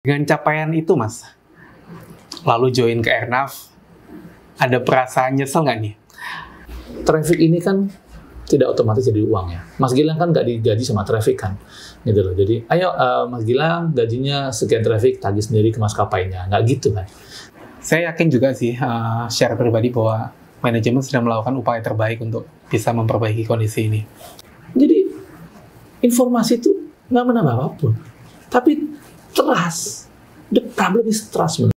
Dengan capaian itu, Mas, lalu join ke Airnav, ada perasaan nyesel nggak nih? Traffic ini kan tidak otomatis jadi uang ya. Mas Gilang kan nggak digaji sama traffic kan, gitu loh. Jadi, ayo Mas Gilang gajinya sekian traffic, tagih sendiri ke maskapainya, nggak gitu kan. Saya yakin juga sih, secara pribadi bahwa manajemen sedang melakukan upaya terbaik untuk bisa memperbaiki kondisi ini. Jadi, informasi itu nggak menambah apapun. Tapi, trust. The problem is trust.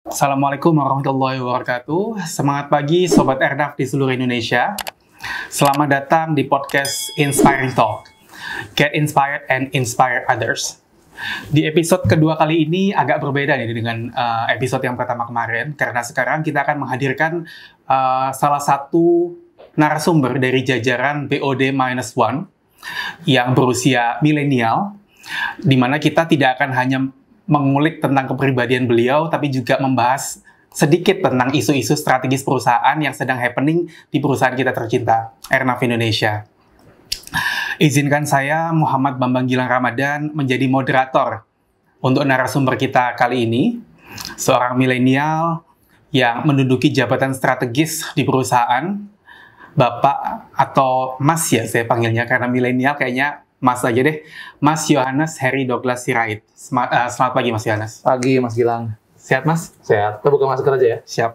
Assalamualaikum warahmatullahi wabarakatuh. Semangat pagi Sobat Airnav di seluruh Indonesia. Selamat datang di podcast Inspiring Talk. Get inspired and inspire others. Di episode kedua kali ini agak berbeda nih dengan episode yang pertama kemarin, karena sekarang kita akan menghadirkan salah satu narasumber dari jajaran BOD-1 yang berusia milenial, di mana kita tidak akan hanya mengulik tentang kepribadian beliau, tapi juga membahas sedikit tentang isu-isu strategis perusahaan yang sedang happening di perusahaan kita tercinta, Airnav Indonesia. Izinkan saya, Muhammad Bambang Gilang Ramadan, menjadi moderator untuk narasumber kita kali ini, seorang milenial yang menduduki jabatan strategis di perusahaan, Bapak atau Mas ya saya panggilnya, karena milenial kayaknya Mas aja deh, Mas Yohanes Heri Douglas Sirait. Selamat pagi Mas Yohanes. Pagi Mas Gilang. Sehat Mas? Sehat. Kita buka masker aja ya. Siap.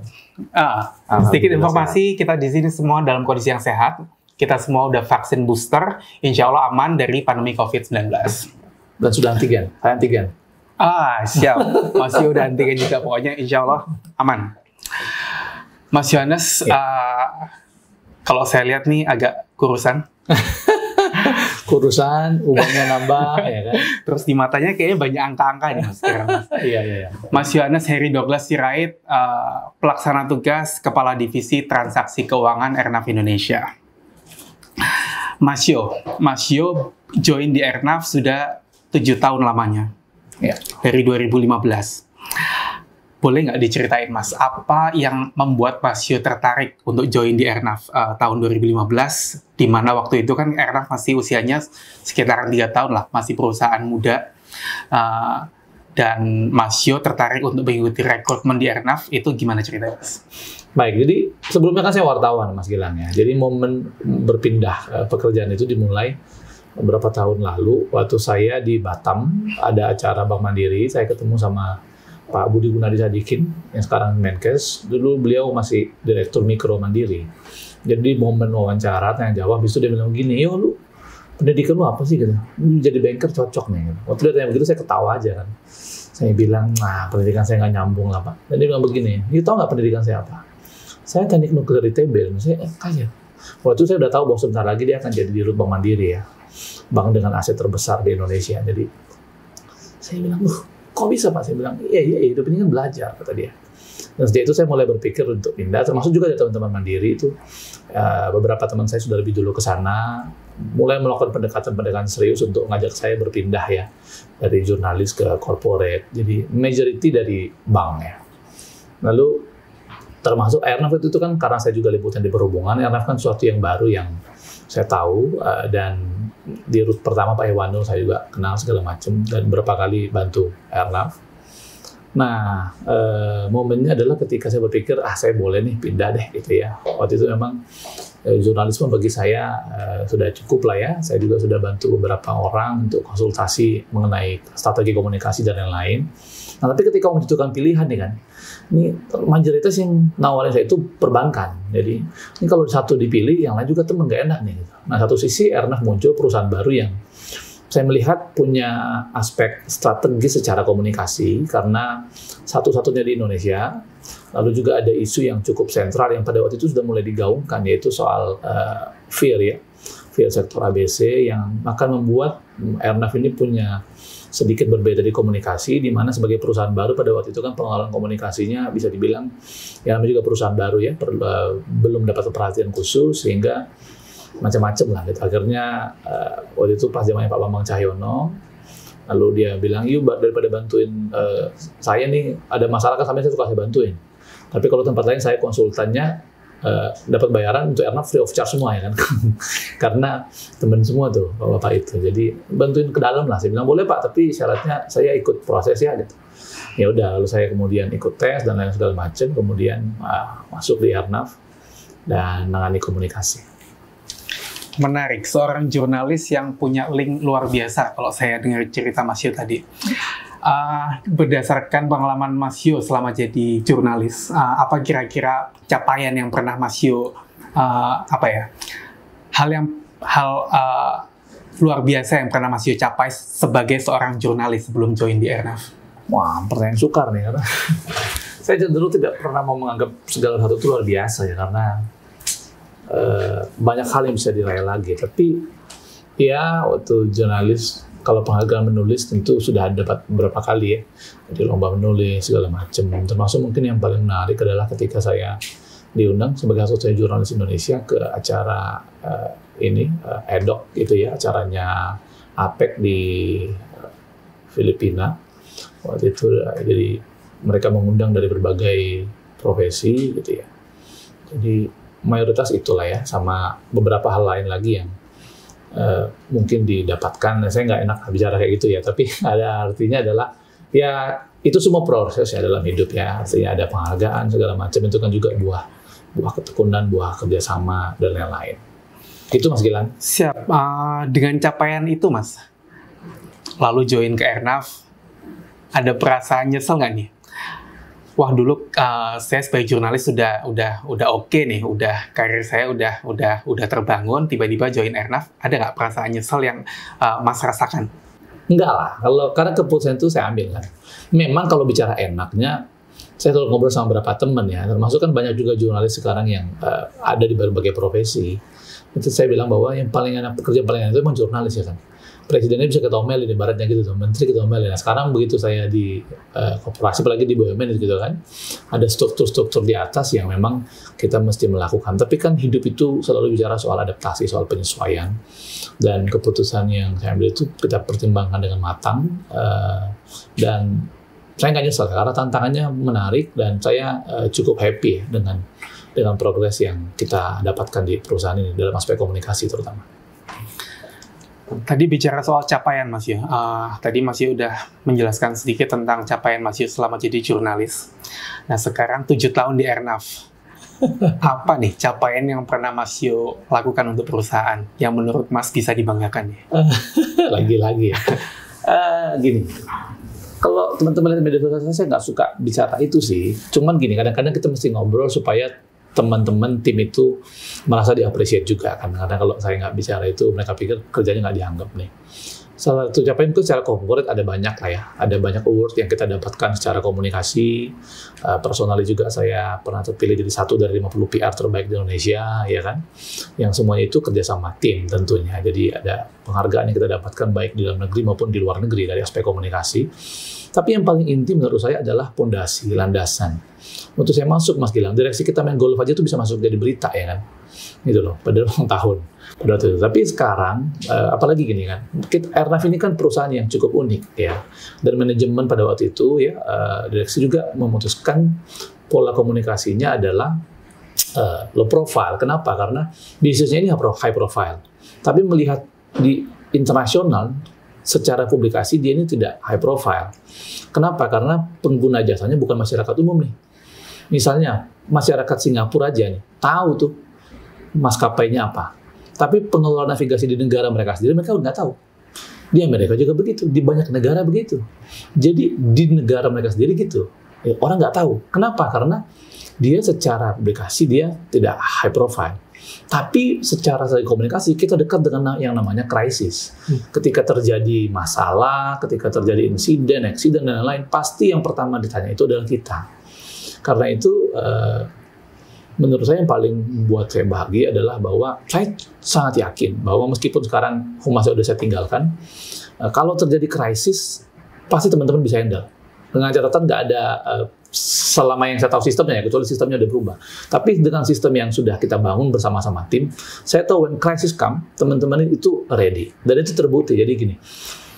Sedikit informasi, kita di sini semua dalam kondisi yang sehat. Kita semua udah vaksin booster, insya Allah aman dari pandemi COVID-19. Dan sudah antigen. Saya antigen. Siap. Masih udah antigen juga, pokoknya insya Allah aman. Mas Yohanes, kalau saya lihat nih agak kurusan. Kurusan, uangnya nambah, ya kan? Terus di matanya kayaknya banyak angka-angka nih Mas sekarang. Iya. Mas Yohanes Heri Douglas Sirait, pelaksana tugas Kepala Divisi Transaksi Keuangan Airnav Indonesia. Mas Yo join di Airnav sudah 7 tahun lamanya, Ya. dari 2015. Boleh nggak diceritain Mas, apa yang membuat Mas Yo tertarik untuk join di Airnav tahun 2015, di mana waktu itu kan Airnav masih usianya sekitaran 3 tahun lah, masih perusahaan muda, dan Mas Yo tertarik untuk mengikuti rekrutmen di Airnav, itu gimana ceritanya Mas? Baik, jadi sebelumnya kan saya wartawan Mas Gilang ya. Jadi momen berpindah pekerjaan itu dimulai beberapa tahun lalu, waktu saya di Batam, ada acara Bank Mandiri, saya ketemu sama Pak Budi Gunadi Sadikin, yang sekarang Menkes. Dulu beliau masih Direktur Mikro Mandiri. Jadi momen wawancara, tanya jawab, habis itu dia bilang gini, yo lu, pendidikan lu apa sih? Gitu. Jadi banker cocok nih. Waktu dia tanya begitu, saya ketawa aja kan. Saya bilang, pendidikan saya nggak nyambung lah Pak. Dan dia bilang begini, you tahu nggak pendidikan saya apa? Saya teknik nuklir ITB, saya kaget. Waktu itu saya udah tahu bahwa sebentar lagi dia akan jadi dirut Bank Mandiri ya. Bank dengan aset terbesar di Indonesia. Jadi, saya bilang, kok bisa Pak? Saya bilang, iya, hidup ini kan belajar, kata dia. Dan sejak itu saya mulai berpikir untuk pindah, termasuk juga dari teman-teman Mandiri itu. Beberapa teman saya sudah lebih dulu ke sana, mulai melakukan pendekatan-pendekatan serius untuk ngajak saya berpindah ya, dari jurnalis ke corporate. Jadi, majority dari bank ya. Lalu, termasuk Airnav itu kan karena saya juga liputan di perhubungan, Airnav kan sesuatu yang baru yang saya tahu, dan di rute pertama Pak Iwanul saya juga kenal segala macam dan berapa kali bantu Airnav. Nah, momennya adalah ketika saya berpikir, saya boleh nih pindah deh gitu ya. Waktu itu memang jurnalisme bagi saya sudah cukup lah ya. Saya juga sudah bantu beberapa orang untuk konsultasi mengenai strategi komunikasi dan lain-lain. Nah, tapi ketika membutuhkan pilihan nih kan, ini mayoritas yang nawarin saya itu perbankan. Jadi, ini kalau satu dipilih, yang lain juga temen nggak enak nih. Nah, satu sisi Airnav muncul perusahaan baru yang saya melihat punya aspek strategis secara komunikasi, karena satu-satunya di Indonesia. Lalu juga ada isu yang cukup sentral yang pada waktu itu sudah mulai digaungkan, yaitu soal fear ya. Fear sektor ABC yang akan membuat Airnav ini punya sedikit berbeda di komunikasi, di mana sebagai perusahaan baru pada waktu itu kan pengelolaan komunikasinya bisa dibilang ya namanya juga perusahaan baru ya, belum dapat perhatian khusus sehingga macam-macam lah gitu. Akhirnya waktu itu pas zamannya Pak Bambang Cahyono, lalu dia bilang, yuk daripada bantuin saya nih ada masalah kan, sampai saya suka saya bantuin. Tapi kalau tempat lain saya konsultannya dapat bayaran untuk airnav free of charge semua ya kan. Karena teman semua tuh bapak itu. Jadi bantuin ke dalam lah. Saya bilang boleh Pak, tapi syaratnya saya ikut proses ya gitu. Ya udah, lalu saya kemudian ikut tes dan lain segala macam, kemudian masuk di airnav dan menangani komunikasi. Menarik, seorang jurnalis yang punya link luar biasa kalau saya dengar cerita Mas Yo tadi. Berdasarkan pengalaman Mas Yo selama jadi jurnalis, apa kira-kira capaian yang pernah Mas Yo hal luar biasa yang pernah Mas Yo capai sebagai seorang jurnalis sebelum join di Airnav? Wah, pertanyaan sukar nih karena saya cenderung tidak pernah mau menganggap segala sesuatu itu luar biasa ya, karena banyak hal yang bisa diraih lagi. Tapi ya waktu jurnalis, kalau penghargaan menulis tentu sudah dapat beberapa kali ya, di lomba menulis segala macam. Termasuk mungkin yang paling menarik adalah ketika saya diundang sebagai satu-satunya jurnalis Indonesia ke acara EDOC gitu ya, acaranya APEC di Filipina. Waktu itu jadi mereka mengundang dari berbagai profesi gitu ya. Jadi mayoritas itulah ya, sama beberapa hal lain lagi yang mungkin didapatkan. Saya nggak enak bicara kayak gitu ya, tapi ada artinya adalah ya itu semua proses ya dalam hidup ya. Artinya ada penghargaan segala macam, itu kan juga buah ketekunan, buah kerjasama dan lain-lain. Itu Mas Gilang. Siap. Dengan capaian itu Mas, lalu join ke Airnav, ada perasaan nyesel nggak nih? Wah, dulu saya sebagai jurnalis udah oke nih, karir saya udah terbangun, tiba-tiba join Airnav, ada nggak perasaan nyesel yang Mas rasakan? Enggak lah, karena keputusan itu saya ambil kan. Memang kalau bicara enaknya, saya kalau ngobrol sama beberapa teman ya, termasuk kan banyak juga jurnalis sekarang yang ada di berbagai profesi. Itu saya bilang bahwa yang paling enak, pekerjaan paling enak itu memang jurnalis ya kan. Presidennya bisa kita omelin, ibaratnya gitu, menteri kita omelin. Nah, sekarang begitu saya di korporasi, apalagi di BUMN gitu kan, ada struktur-struktur di atas yang memang kita mesti melakukan. Tapi kan hidup itu selalu bicara soal adaptasi, soal penyesuaian. Dan keputusan yang saya ambil itu kita pertimbangkan dengan matang. Dan saya nggak nyesel, karena tantangannya menarik dan saya cukup happy ya dengan progres yang kita dapatkan di perusahaan ini, dalam aspek komunikasi terutama. Tadi bicara soal capaian Mas Yo, tadi Mas Yo udah menjelaskan sedikit tentang capaian Mas Yo selama jadi jurnalis. Nah sekarang 7 tahun di Airnav, apa nih capaian yang pernah Mas Yo lakukan untuk perusahaan yang menurut Mas bisa dibanggakan ya? Lagi-lagi ya. Gini, kalau teman-teman lihat media sosial saya nggak suka bicara itu sih. Cuman gini, kadang-kadang kita mesti ngobrol supaya teman-teman tim itu merasa diapresiasi juga kan, karena kalau saya nggak bicara itu mereka pikir kerjanya nggak dianggap nih. Salah satu capaian itu secara corporate ada banyak lah ya, ada banyak award yang kita dapatkan secara komunikasi. Personally juga saya pernah terpilih jadi 1 dari 50 PR terbaik di Indonesia ya kan, yang semuanya itu kerja sama tim tentunya. Jadi ada penghargaan yang kita dapatkan baik di dalam negeri maupun di luar negeri dari aspek komunikasi. Tapi yang paling inti menurut saya adalah pondasi, landasan. Waktu saya masuk Mas Gilang, direksi kita main golf aja tuh bisa masuk jadi berita ya kan, gitu loh, pada ulang tahun. Tapi sekarang, apalagi gini kan, Airnav ini kan perusahaan yang cukup unik ya, dan manajemen pada waktu itu ya, direksi juga memutuskan pola komunikasinya adalah low profile. Kenapa? Karena bisnisnya ini high profile, tapi melihat di internasional secara publikasi dia ini tidak high profile. Kenapa? Karena pengguna jasanya bukan masyarakat umum nih. Misalnya masyarakat Singapura aja nih tahu tuh maskapainya apa, tapi pengelola navigasi di negara mereka sendiri mereka nggak tahu. Di Amerika juga begitu, di banyak negara begitu. Jadi di negara mereka sendiri gitu, orang nggak tahu. Kenapa? Karena dia secara publikasi dia tidak high profile. Tapi secara komunikasi kita dekat dengan yang namanya krisis. Ketika terjadi masalah, ketika terjadi insiden, dan lain-lain, pasti yang pertama ditanya itu adalah kita. Karena itu menurut saya yang paling membuat saya bahagia adalah bahwa saya sangat yakin bahwa meskipun sekarang humasnya udah saya tinggalkan, kalau terjadi krisis pasti teman-teman bisa handle. Dengan catatan nggak ada selama yang saya tahu sistemnya ya, kecuali sistemnya udah berubah. Tapi dengan sistem yang sudah kita bangun bersama-sama tim, saya tahu when crisis come, teman-teman itu ready. Dan itu terbukti. Jadi gini,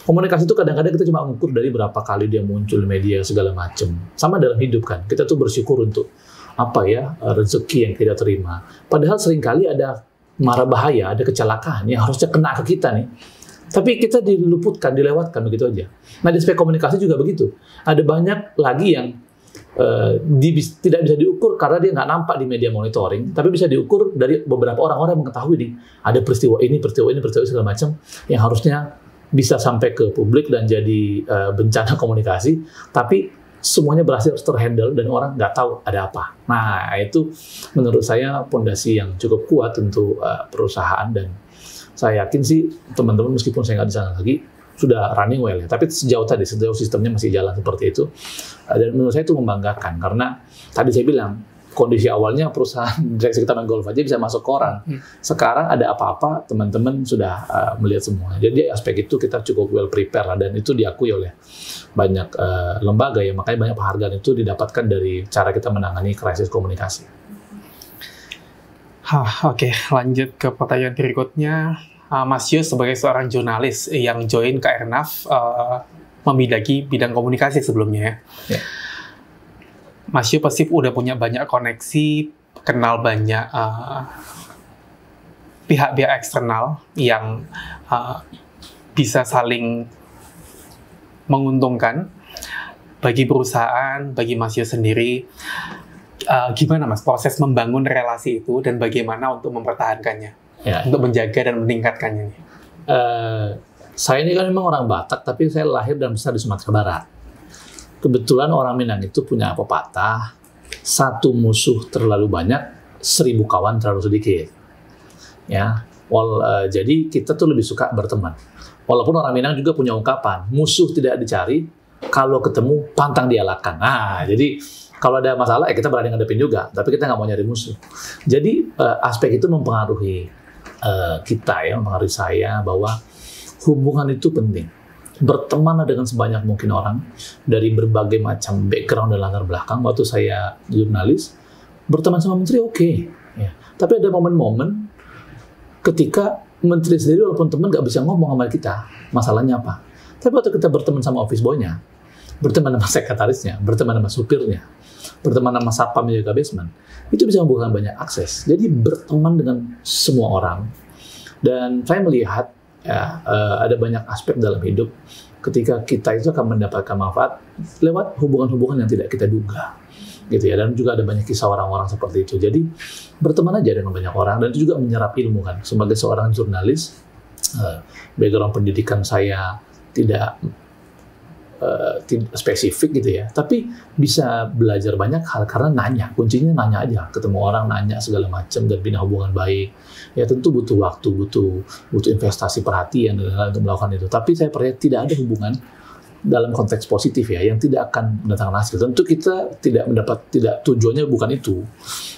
komunikasi itu kadang-kadang kita cuma mengukur dari berapa kali dia muncul di media segala macam. Sama dalam hidup kan, kita tuh bersyukur untuk rezeki yang kita terima. Padahal seringkali ada mara bahaya, ada kecelakaan yang harusnya kena ke kita nih. Tapi kita diluputkan, dilewatkan begitu aja. Nah, di aspek komunikasi juga begitu. Ada banyak lagi yang tidak bisa diukur karena dia nggak nampak di media monitoring, tapi bisa diukur dari beberapa orang-orang yang mengetahui nih, ada peristiwa ini segala macam yang harusnya bisa sampai ke publik dan jadi bencana komunikasi, tapi semuanya berhasil terhandle dan orang nggak tahu ada apa. Nah, itu menurut saya fondasi yang cukup kuat untuk perusahaan, dan saya yakin sih teman-teman meskipun saya nggak di sana lagi sudah running well ya, tapi sejauh sistemnya masih jalan seperti itu, dan menurut saya itu membanggakan karena tadi saya bilang kondisi awalnya perusahaan direksi kita main golf aja bisa masuk koran. Sekarang ada apa-apa teman-teman sudah melihat semua. Jadi aspek itu kita cukup well prepare lah, dan itu diakui oleh banyak lembaga ya, makanya banyak penghargaan itu didapatkan dari cara kita menangani krisis komunikasi. Oke, lanjut ke pertanyaan berikutnya. Mas Yus sebagai seorang jurnalis yang join ke Airnav membidangi bidang komunikasi sebelumnya ya. Mas Yus pasti udah punya banyak koneksi, kenal banyak pihak-pihak eksternal yang bisa saling menguntungkan bagi perusahaan, bagi Mas Yus sendiri. Gimana Mas proses membangun relasi itu dan bagaimana untuk mempertahankannya? Untuk menjaga dan meningkatkannya. Saya ini kan memang orang Batak, tapi saya lahir dan besar di Sumatera Barat. Kebetulan orang Minang itu punya pepatah, satu musuh terlalu banyak, 1000 kawan terlalu sedikit. Ya, jadi kita tuh lebih suka berteman. Walaupun orang Minang juga punya ungkapan, musuh tidak dicari, kalau ketemu pantang dialahkan. Nah, jadi kalau ada masalah, kita berani ngadepin juga, tapi kita nggak mau nyari musuh. Jadi aspek itu mempengaruhi kita ya, mempengaruhi saya bahwa hubungan itu penting. Berteman dengan sebanyak mungkin orang dari berbagai macam background dan latar belakang. Waktu saya jurnalis, berteman sama menteri oke. Ya. Tapi ada momen-momen ketika menteri sendiri walaupun teman nggak bisa ngomong sama kita, masalahnya apa. Tapi waktu kita berteman sama office boy-nya, berteman sama sekretarisnya, berteman sama supirnya, berteman sama satpam jaga basement, itu bisa membuka banyak akses. Jadi berteman dengan semua orang. Dan saya melihat ya, ada banyak aspek dalam hidup ketika kita itu akan mendapatkan manfaat lewat hubungan-hubungan yang tidak kita duga, gitu ya. Dan juga ada banyak kisah orang-orang seperti itu. Jadi berteman aja dengan banyak orang, dan itu juga menyerap ilmu kan. Sebagai seorang jurnalis, background pendidikan saya tidak spesifik gitu ya, tapi bisa belajar banyak hal karena nanya. Kuncinya nanya aja, ketemu orang nanya segala macam dan bina hubungan baik. Ya tentu butuh waktu, butuh investasi perhatian dan lain-lain untuk melakukan itu. Tapi saya percaya tidak ada hubungan dalam konteks positif ya yang tidak akan mendatangkan hasil. Tentu kita tidak tujuannya bukan itu,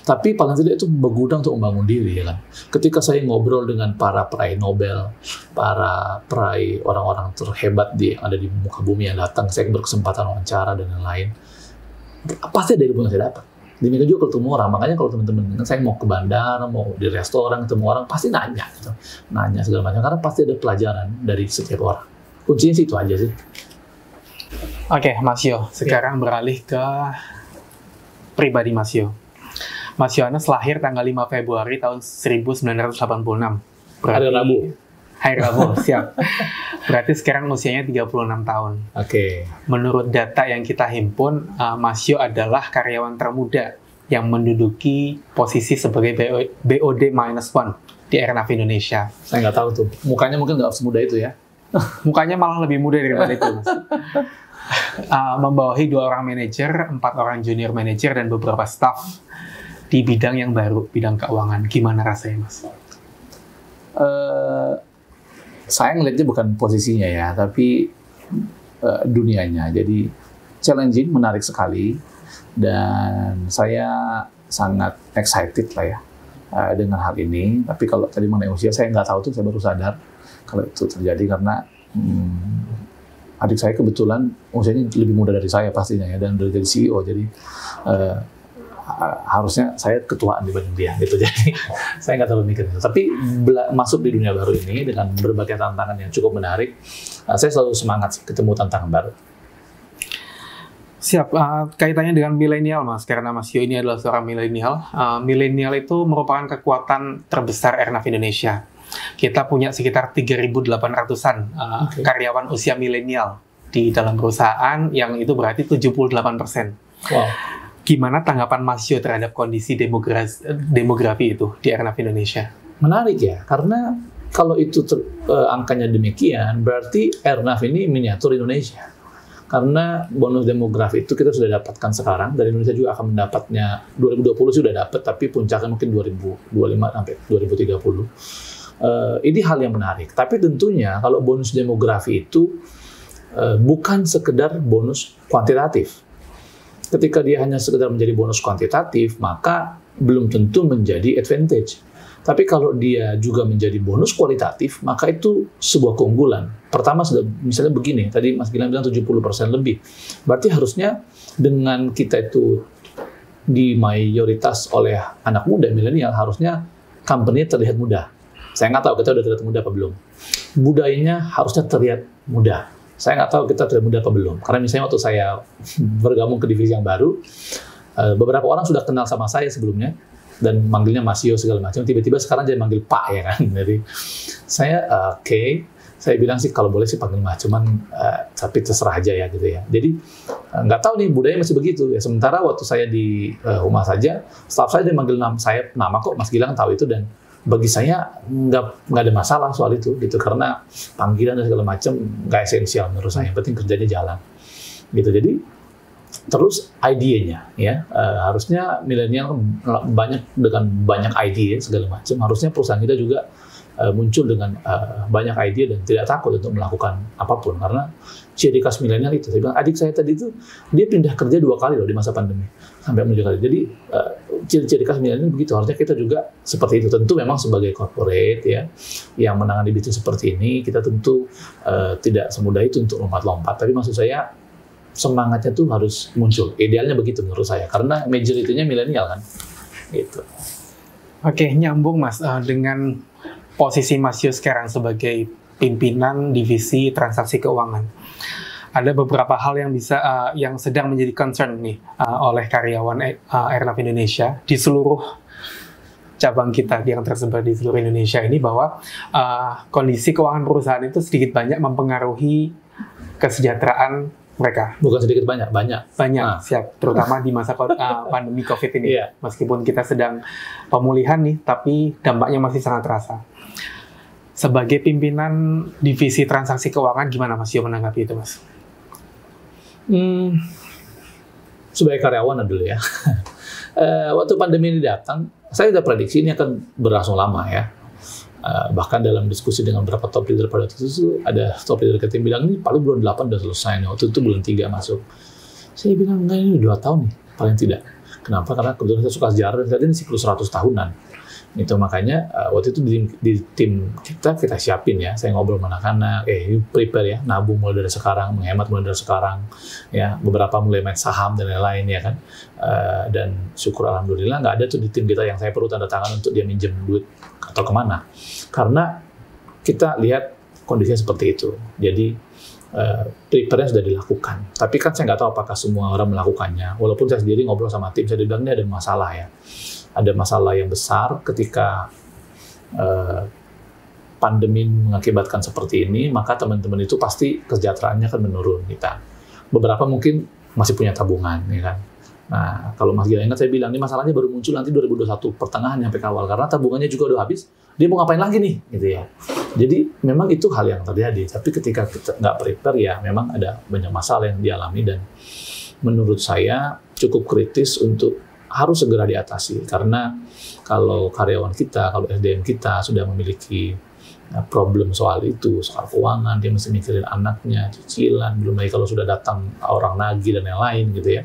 tapi paling tidak itu berguna untuk membangun diri ya kan. Ketika saya ngobrol dengan para peraih Nobel, para peraih orang-orang terhebat yang ada di muka bumi yang datang, saya berkesempatan wawancara dan lain-lain, pasti ada ilmu yang saya dapat. Demikian juga kalau ketemu orang. Makanya kalau teman-teman saya mau ke bandara, mau di restoran ketemu orang, pasti nanya gitu. Nanya segala macam karena pasti ada pelajaran dari setiap orang. Kuncinya sih itu aja sih. Oke, Mas Yo, sekarang beralih ke pribadi Mas Yo. Mas Yohanes lahir tanggal 5 Februari tahun 1986. Hari Rabu. Hari Rabu, siap. Berarti sekarang usianya 36 tahun. Oke. Menurut data yang kita himpun, Mas Yo adalah karyawan termuda yang menduduki posisi sebagai BOD-1 di Airnav Indonesia. Saya nggak tahu tuh. Mukanya mungkin nggak semudah itu ya. Mukanya malah lebih muda daripada itu, Mas. Membawahi 2 orang manajer, 4 orang junior manajer, dan beberapa staff di bidang yang baru, bidang keuangan. Gimana rasanya, Mas? Saya ngelihatnya bukan posisinya ya, tapi dunianya. Jadi challenging, menarik sekali, dan saya sangat excited lah ya dengan hal ini. Tapi kalau tadi mengenai usia, saya nggak tahu tuh, saya baru sadar kalau itu terjadi karena adik saya kebetulan usianya lebih muda dari saya pastinya ya, dan udah jadi CEO, jadi harusnya saya ketuaan dibanding dia gitu. Jadi saya nggak terlalu mikir itu. Tapi masuk di dunia baru ini dengan berbagai tantangan yang cukup menarik, saya selalu semangat sih ketemu tantangan baru. Siap, kaitannya dengan milenial Mas, karena Mas Yo ini adalah seorang milenial. Milenial itu merupakan kekuatan terbesar Airnav Indonesia. Kita punya sekitar 3.800-an karyawan usia milenial di dalam perusahaan, yang itu berarti 78%. Wow. Gimana tanggapan Mas Yo terhadap kondisi demografi itu di Airnav Indonesia? Menarik ya, karena kalau itu angkanya demikian, berarti Airnav ini miniatur Indonesia. Karena bonus demografi itu kita sudah dapatkan sekarang, dan Indonesia juga akan mendapatnya 2020 sudah dapat, tapi puncaknya mungkin 2025 sampai 2030. Ini hal yang menarik. Tapi tentunya kalau bonus demografi itu bukan sekedar bonus kuantitatif. Ketika dia hanya sekedar menjadi bonus kuantitatif, maka belum tentu menjadi advantage. Tapi kalau dia juga menjadi bonus kualitatif, maka itu sebuah keunggulan. Pertama, misalnya begini, tadi Mas Gilang bilang 70% lebih. Berarti harusnya dengan kita itu di mayoritas oleh anak muda, milenial, harusnya company terlihat muda. Saya nggak tahu kita udah terlihat muda apa belum. Budayanya harusnya terlihat muda. Saya nggak tahu kita terlihat muda apa belum. Karena misalnya waktu saya bergabung ke divisi yang baru, beberapa orang sudah kenal sama saya sebelumnya, dan manggilnya Mas Yo segala macam, tiba-tiba sekarang jadi manggil Pak ya kan. Jadi saya saya bilang sih kalau boleh sih panggil Mas, cuman tapi terserah aja ya gitu ya. Jadi nggak tahu nih budaya masih begitu ya. Sementara waktu saya di Humas saja, staff saya dia manggil saya nama kok, Mas Gilang tahu itu, dan bagi saya nggak ada masalah soal itu gitu, karena panggilan dan segala macam nggak esensial menurut saya. Yang penting kerjanya jalan gitu. Jadi terus idenya ya, harusnya milenial banyak dengan banyak ide segala macam. Harusnya perusahaan kita juga muncul dengan banyak ide dan tidak takut untuk melakukan apapun, karena ciri khas milenial itu. Saya bilang adik saya tadi itu dia pindah kerja 2 kali loh di masa pandemi sampai menuju kali. Jadi ciri-ciri khas milenial begitu. Harusnya kita juga seperti itu. Tentu memang sebagai corporate ya yang menangani bisnis seperti ini, kita tentu tidak semudah itu untuk lompat-lompat. Tapi maksud saya semangatnya tuh harus muncul. Idealnya begitu menurut saya, karena majority-nya milenial kan. Gitu. Oke, nyambung Mas dengan posisi Mas Yo sekarang sebagai pimpinan divisi transaksi keuangan. Ada beberapa hal yang yang sedang menjadi concern nih oleh karyawan Airnav Indonesia di seluruh cabang kita yang tersebar di seluruh Indonesia ini, bahwa kondisi keuangan perusahaan itu sedikit banyak mempengaruhi kesejahteraan mereka. Bukan sedikit, banyak. Siap. Terutama di masa pandemi COVID ini. Yeah. Meskipun kita sedang pemulihan nih, tapi dampaknya masih sangat terasa. Sebagai pimpinan divisi transaksi keuangan, gimana Mas Yo menanggapi itu, Mas? Sebagai karyawan dulu ya. Waktu pandemi ini datang, saya sudah prediksi ini akan berlangsung lama ya. Bahkan dalam diskusi dengan beberapa top leader pada waktu itu, ada top leader kita yang bilang ini paling bulan 8 udah selesai nih. Waktu itu bulan 3 masuk. Saya bilang enggak, ini 2 tahun nih paling tidak. Kenapa? Karena kebetulan saya suka sejarah, dan ini siklus 100 tahunan. Itu makanya waktu itu di tim kita siapin ya. Saya ngobrol sama anak-anak, prepare ya, nabung mulai dari sekarang, menghemat mulai dari sekarang. Ya, beberapa mulai main saham dan lain-lain ya kan. Dan syukur alhamdulillah nggak ada tuh di tim kita yang saya perlu tanda tangan untuk dia minjem duit atau kemana. Karena kita lihat kondisinya seperti itu. Jadi prepare-nya sudah dilakukan. Tapi kan saya nggak tahu apakah semua orang melakukannya. Walaupun saya sendiri ngobrol sama tim, saya bilang ini ada masalah ya. Ada masalah yang besar ketika pandemi mengakibatkan seperti ini, maka teman-teman itu pasti kesejahteraannya akan menurun kita. Beberapa mungkin masih punya tabungan, ya kan. Nah, kalau Mas Gilang ingat saya bilang, ini masalahnya baru muncul nanti 2021 pertengahan sampai awal, karena tabungannya juga udah habis, dia mau ngapain lagi nih, gitu ya. Jadi memang itu hal yang terjadi, tapi ketika kita nggak prepare ya memang ada banyak masalah yang dialami, dan menurut saya cukup kritis untuk harus segera diatasi, karena kalau karyawan kita, kalau SDM kita sudah memiliki problem soal itu, soal keuangan, dia mesti mikirin anaknya, cicilan, belum lagi kalau sudah datang orang nagih dan yang lain gitu ya,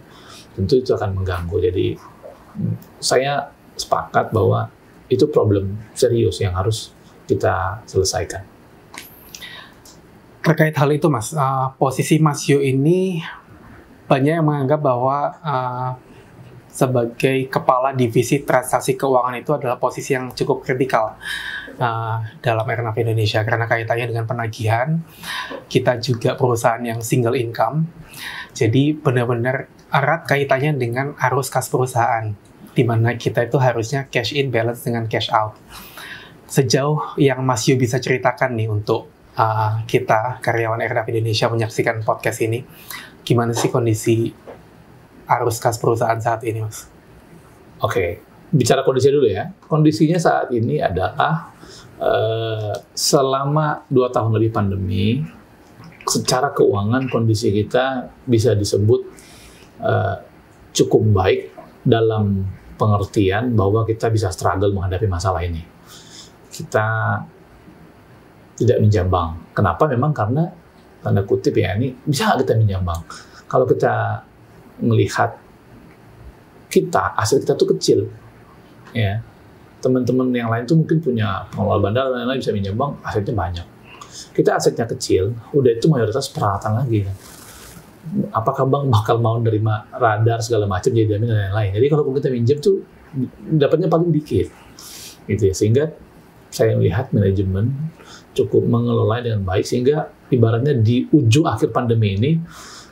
tentu itu akan mengganggu. Jadi saya sepakat bahwa itu problem serius yang harus kita selesaikan. Terkait hal itu Mas, posisi Mas Yo ini banyak yang menganggap bahwa sebagai kepala divisi transaksi keuangan itu adalah posisi yang cukup kritikal. dalam airnav Indonesia karena kaitannya dengan penagihan. Kita juga perusahaan yang single income, jadi benar-benar erat kaitannya dengan arus kas perusahaan, di mana kita itu harusnya cash in balance dengan cash out. Sejauh yang Mas Yu bisa ceritakan nih untuk kita karyawan airnav Indonesia menyaksikan podcast ini, gimana sih kondisi arus kas perusahaan saat ini, Mas? Oke, bicara kondisi dulu ya. Kondisinya saat ini adalah selama 2 tahun lebih pandemi, secara keuangan kondisi kita bisa disebut cukup baik dalam pengertian bahwa kita bisa struggle menghadapi masalah ini. Kita tidak menjambang. Kenapa? Memang karena tanda kutip ya, ini bisa nggak kita menjambang? Kalau kita melihat aset kita tuh kecil, ya. Teman-teman yang lain tuh mungkin punya pengelola bandara dan lain-lain bisa menjambang, asetnya banyak. Kita asetnya kecil, udah itu mayoritas peralatan lagi. Kan? Apakah bank bakal mau nerima radar segala macam jadi jaminan dan lain-lain? Jadi kalau kita minjem tuh dapatnya paling dikit, gitu ya. Sehingga saya melihat manajemen cukup mengelola dengan baik, sehingga ibaratnya di ujung akhir pandemi ini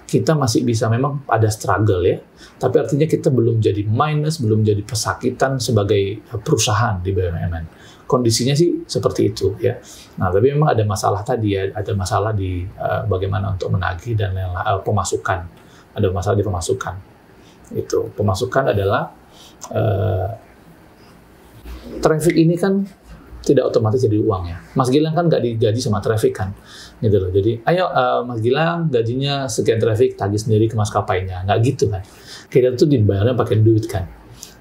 kita masih bisa, memang ada struggle ya, tapi artinya kita belum jadi minus, belum jadi pesakitan sebagai perusahaan di BUMN. Kondisinya sih seperti itu ya. Nah, tapi memang ada masalah tadi ya, ada masalah di bagaimana untuk menagih dan pemasukan. Ada masalah di pemasukan. Itu pemasukan adalah traffic ini kan tidak otomatis jadi uang ya. Mas Gilang kan nggak digaji sama traffic kan, gitu loh. Jadi, ayo Mas Gilang gajinya sekian traffic, tagih sendiri ke maskapainya, nggak gitu kan. Kita tuh dibayarnya pakai duit kan.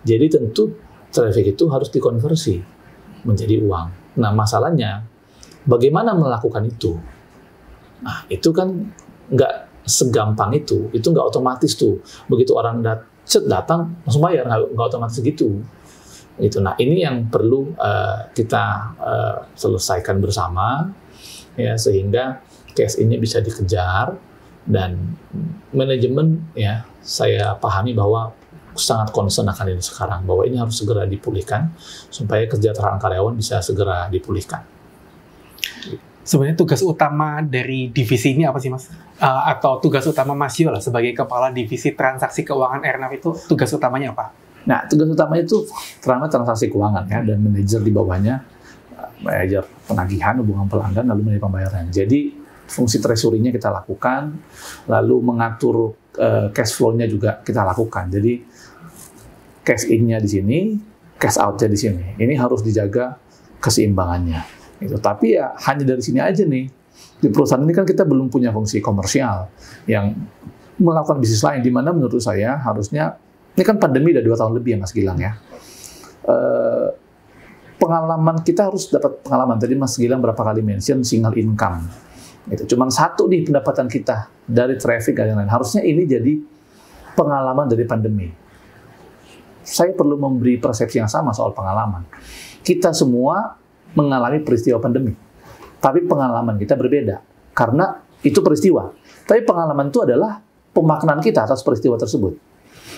Jadi tentu traffic itu harus dikonversi menjadi uang. Nah masalahnya, bagaimana melakukan itu? Nah itu kan nggak segampang itu nggak otomatis tuh. Begitu orang datang langsung bayar, nggak otomatis gitu. Itu. Nah ini yang perlu kita selesaikan bersama ya, sehingga case ini bisa dikejar, dan manajemen ya saya pahami bahwa sangat concern akan ini sekarang, bahwa ini harus segera dipulihkan supaya kesejahteraan karyawan bisa segera dipulihkan. Sebenarnya tugas utama dari divisi ini apa sih, Mas? Atau tugas utama Mas Yu lah sebagai kepala divisi transaksi keuangan airnav itu tugas utamanya apa? Nah, tugas utamanya itu terutama transaksi keuangan ya, dan manajer di bawahnya, manajer penagihan, hubungan pelanggan, lalu manajer pembayaran. Jadi fungsi treasury-nya kita lakukan, lalu mengatur cash flow-nya juga kita lakukan. Jadi cash in-nya di sini, cash out-nya di sini. Ini harus dijaga keseimbangannya. Gitu. Tapi ya hanya dari sini aja nih. Di perusahaan ini kan kita belum punya fungsi komersial yang melakukan bisnis lain, di mana menurut saya harusnya, ini kan pandemi udah 2 tahun lebih ya Mas Gilang ya. Pengalaman kita harus dapat pengalaman. Tadi Mas Gilang berapa kali mention single income. Itu cuma satu nih pendapatan kita dari traffic dan lain-lain. Harusnya ini jadi pengalaman dari pandemi. Saya perlu memberi persepsi yang sama soal pengalaman. Kita semua mengalami peristiwa pandemi, tapi pengalaman kita berbeda karena itu peristiwa. Tapi pengalaman itu adalah pemaknaan kita atas peristiwa tersebut.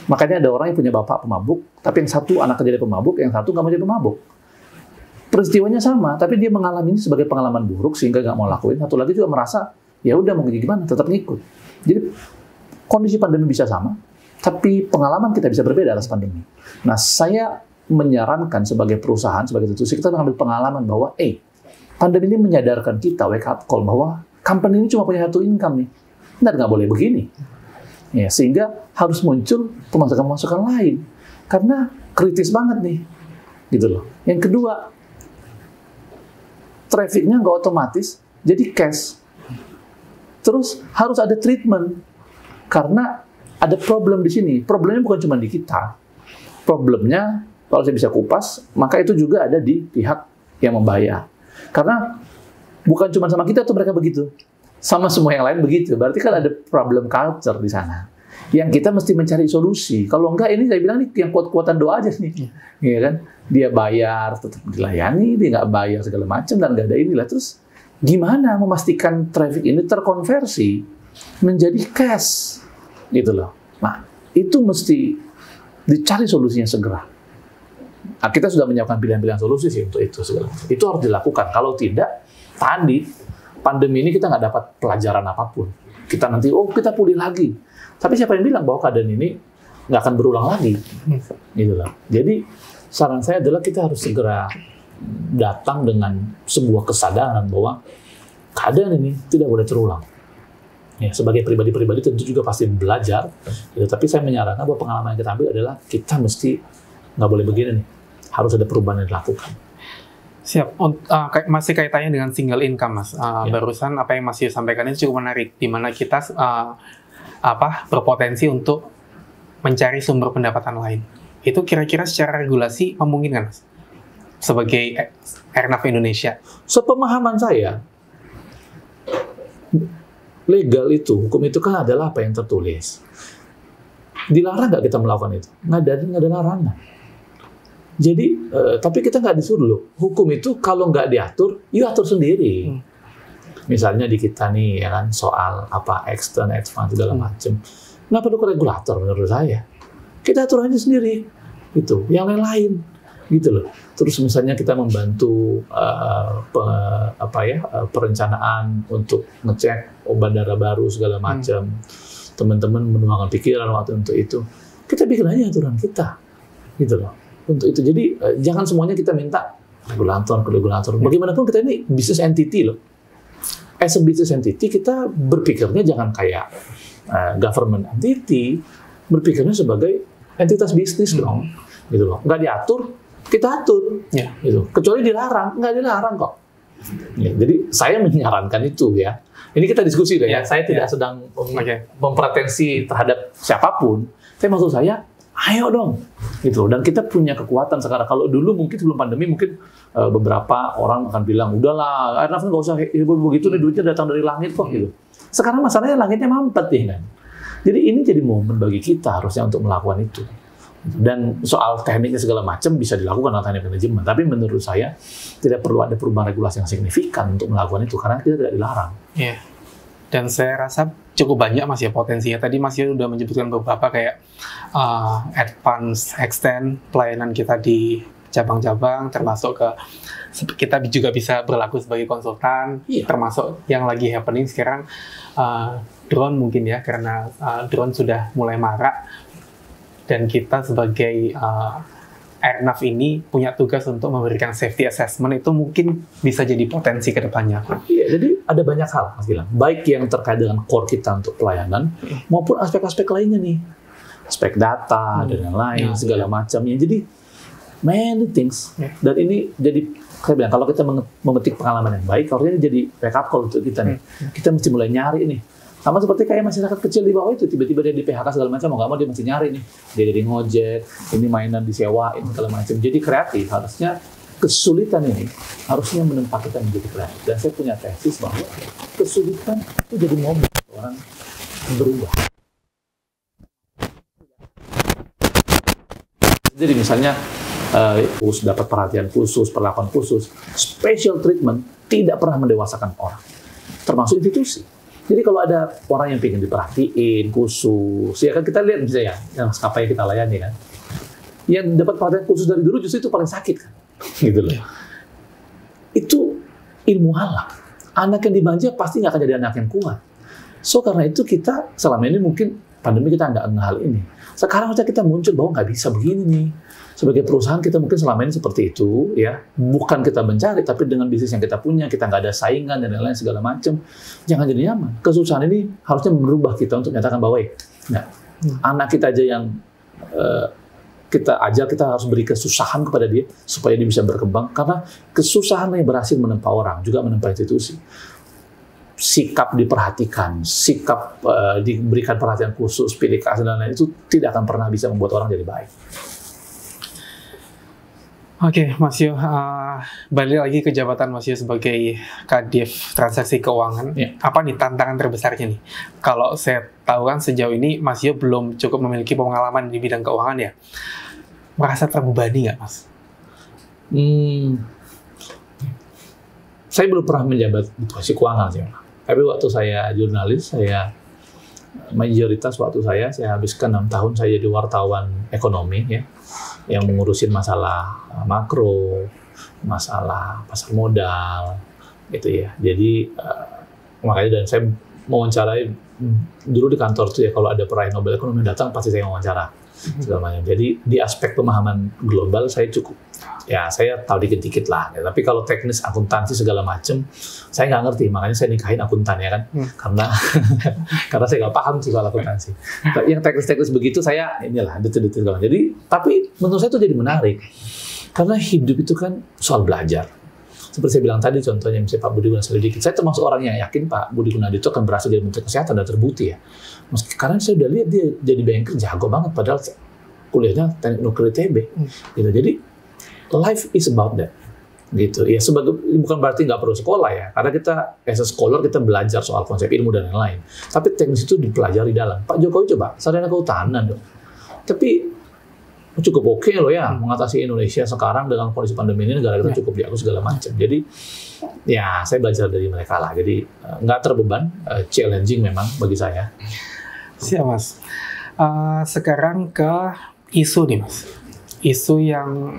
Makanya ada orang yang punya bapak pemabuk, tapi yang satu anaknya jadi pemabuk, yang satu nggak mau jadi pemabuk. Peristiwanya sama, tapi dia mengalami ini sebagai pengalaman buruk sehingga nggak mau lakuin. Satu lagi juga merasa, ya udah mau gimana, tetap ngikut. Jadi kondisi pandemi bisa sama, tapi pengalaman kita bisa berbeda atas pandemi. Nah, saya menyarankan sebagai perusahaan, sebagai institusi, kita mengambil pengalaman bahwa, pandemi ini menyadarkan kita, wake up call, bahwa company ini cuma punya satu income nih. Nggak boleh begini. Ya, sehingga harus muncul pemasukan-pemasukan lain. Karena kritis banget nih. Gitu loh. Yang kedua, traffic-nya nggak otomatis, jadi cash. Terus harus ada treatment. Karena ada problem di sini. Problemnya bukan cuma di kita. Problemnya, kalau saya bisa kupas, maka itu juga ada di pihak yang membayar. Karena bukan cuma sama kita tuh mereka begitu. Sama semua yang lain begitu. Berarti kan ada problem culture di sana. Yang kita mesti mencari solusi. Kalau enggak, ini saya bilang nih yang kuat-kuatan doa aja nih. Iya kan? Dia bayar, tetap dilayani, dia nggak bayar segala macam, dan nggak ada inilah. Terus gimana memastikan traffic ini terkonversi menjadi cash? Gitu loh. Nah, itu mesti dicari solusinya segera. Nah, kita sudah menyiapkan pilihan-pilihan solusi sih untuk itu segala. Itu harus dilakukan. Kalau tidak, tadi pandemi ini kita nggak dapat pelajaran apapun. Kita nanti, kita pulih lagi. Tapi siapa yang bilang bahwa keadaan ini nggak akan berulang lagi? Gitu lah. Jadi saran saya adalah kita harus segera datang dengan sebuah kesadaran bahwa keadaan ini tidak boleh terulang. Ya, sebagai pribadi-pribadi tentu juga pasti belajar. Gitu. Tapi saya menyarankan bahwa pengalaman yang kita ambil adalah kita mesti nggak boleh begini nih. Harus ada perubahan yang dilakukan. Siap. Masih kaitannya dengan single income, Mas. Barusan apa yang Mas Yu sampaikan itu cukup menarik, di mana kita berpotensi untuk mencari sumber pendapatan lain. Itu kira-kira secara regulasi memungkinkan, Mas? Sebagai Airnav Indonesia. Sepemahaman saya, legal itu, hukum itu kan adalah apa yang tertulis. Dilarang nggak kita melakukan itu? Nggak ada larangan. Jadi, tapi kita nggak disuruh loh. Hukum itu kalau nggak diatur, you atur sendiri. Misalnya di kita nih, ya kan, soal apa extend, expand segala macam. Nggak perlu ke regulator menurut saya. Kita atur aja sendiri, gitu. Yang lain-lain, gitu loh. Terus misalnya kita membantu perencanaan untuk ngecek bandara baru segala macam. Teman-teman menuangkan pikiran waktu untuk itu. Kita bikin aja aturan kita, gitu loh. Untuk itu. Jadi jangan semuanya kita minta regulator. Bagaimanapun kita ini business entity loh. As a business entity kita berpikirnya jangan kayak government entity, berpikirnya sebagai entitas bisnis dong, gitu loh. Nggak diatur, kita atur, gitu. Kecuali dilarang, nggak dilarang kok. Ya, jadi saya menyarankan itu ya. Ini kita diskusi loh ya. Saya tidak sedang mempretensi terhadap siapapun. Tapi maksud saya, ayo dong, gitu. Dan kita punya kekuatan sekarang. Kalau dulu mungkin sebelum pandemi mungkin beberapa orang akan bilang, udahlah, Airnav nggak usah begitu nih, duitnya datang dari langit kok, gitu. Sekarang masalahnya langitnya mampet ya kan. Jadi ini jadi momen bagi kita harusnya untuk melakukan itu. Dan soal tekniknya segala macam bisa dilakukan oleh teknik manajemen. Tapi menurut saya tidak perlu ada perubahan regulasi yang signifikan untuk melakukan itu karena kita tidak dilarang. Iya. Dan saya rasa cukup banyak Mas ya potensinya. Tadi Mas ya sudah menyebutkan beberapa kayak advance, extend pelayanan kita di cabang-cabang, termasuk ke kita juga bisa berlaku sebagai konsultan, termasuk yang lagi happening sekarang drone mungkin ya, karena drone sudah mulai marak dan kita sebagai Airnav ini punya tugas untuk memberikan safety assessment, itu mungkin bisa jadi potensi ke depannya. Iya, jadi ada banyak hal Mas Gilang, baik yang terkait dengan core kita untuk pelayanan maupun aspek-aspek lainnya nih, aspek data dan yang lain segala macamnya. Jadi many things. Dan ini jadi, saya bilang, kalau kita memetik pengalaman yang baik, harusnya jadi backup call untuk kita nih. Kita mesti mulai nyari nih. Sama seperti kayak masyarakat kecil di bawah itu, tiba-tiba dia di PHK segala macam, mau nggak mau dia mesti nyari nih. Dia dari ngojek, ini mainan disewain segala macam. Jadi kreatif, harusnya kesulitan ini harusnya menempa kita menjadi kreatif. Dan saya punya tesis bahwa kesulitan itu jadi momen orang berubah. Jadi misalnya dapat perhatian khusus, perlakuan khusus, special treatment tidak pernah mendewasakan orang, termasuk institusi. Jadi kalau ada orang yang pengen diperhatiin khusus, ya kan kita lihat misalnya yang maskapai kita layani kan, yang dapat perhatian khusus dari dulu justru itu paling sakit kan, gitu loh. Itu ilmu halal. Anak yang dimanja pasti nggak akan jadi anak yang kuat. So karena itu kita selama ini mungkin pandemi kita nggak ngeh hal ini. Sekarang saja kita muncul bahwa nggak bisa begini nih. Sebagai perusahaan kita mungkin selama ini seperti itu, ya. Bukan kita mencari, tapi dengan bisnis yang kita punya, kita nggak ada saingan dan lain-lain segala macam. Jangan jadi nyaman. Kesusahan ini harusnya merubah kita untuk menyatakan bahwa, anak kita aja yang kita ajar, kita harus beri kesusahan kepada dia supaya dia bisa berkembang. Karena kesusahan yang berhasil menempa orang, juga menempa institusi. Sikap diperhatikan, sikap diberikan perhatian khusus, pilih kasih dan lain-lain, itu tidak akan pernah bisa membuat orang jadi baik. Oke, Mas Yu, balik lagi ke jabatan Mas Yu sebagai Kadif Transaksi Keuangan. Apa nih tantangan terbesarnya nih? Kalau saya tahu kan sejauh ini Mas Yu belum cukup memiliki pengalaman di bidang keuangan ya. Merasa terbebani nggak, Mas? Saya belum pernah menjabat di posisi keuangan sih. Tapi waktu saya jurnalis, mayoritas waktu saya habiskan 6 tahun saya jadi wartawan ekonomi ya. yang mengurusin masalah makro, masalah pasar modal, gitu ya. Jadi makanya dan saya mewawancarai dulu di kantor tuh ya, kalau ada peraih Nobel ekonomi datang pasti saya wawancara segala macam. Jadi di aspek pemahaman global saya cukup, ya saya tahu dikit-dikit lah. Ya. Tapi kalau teknis akuntansi segala macam saya nggak ngerti, makanya saya nikahin akuntan ya kan, karena karena saya nggak paham sih soal akuntansi. Yang teknis-teknis begitu saya inilah detail-detail. Jadi tapi menurut saya itu jadi menarik karena hidup itu kan soal belajar. Seperti saya bilang tadi, contohnya misalnya Pak Budi Gunadi Sadikin. Saya termasuk orang yang yakin Pak Budi Gunadi itu akan berhasil jadi Menteri Kesehatan dan terbukti ya. Karena saya udah lihat dia jadi banker jago banget, padahal kuliahnya teknik nuklir ITB. Gitu. Jadi life is about that. Gitu. Ya bukan berarti nggak perlu sekolah ya. Karena kita as a scholar kita belajar soal konsep ilmu dan lain-lain. Tapi teknis itu dipelajari dalam. Pak Jokowi coba sarjana kehutanan dong. Tapi cukup oke loh ya mengatasi Indonesia sekarang dengan kondisi pandemi ini, negara kita cukup diaku segala macam. Jadi ya saya belajar dari mereka lah. Jadi nggak terbeban, challenging memang bagi saya. Siap Mas. Sekarang ke isu nih Mas. Isu yang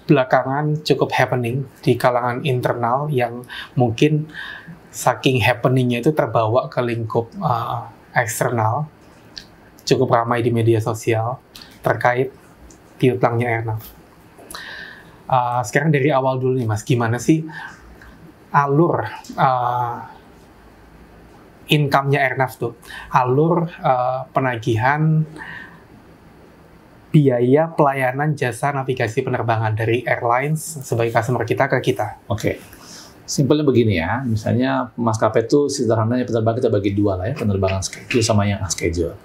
belakangan cukup happening di kalangan internal yang mungkin saking happeningnya itu terbawa ke lingkup eksternal. Cukup ramai di media sosial terkait piutlangnya Airnav. Sekarang dari awal dulu nih Mas, gimana sih alur income-nya Airnav tuh? Alur penagihan biaya pelayanan jasa navigasi penerbangan dari airlines sebagai customer kita ke kita. Oke. Simpelnya begini ya, misalnya maskapai itu sederhananya penerbangan kita bagi dua lah ya, penerbangan schedule sama yang unschedule.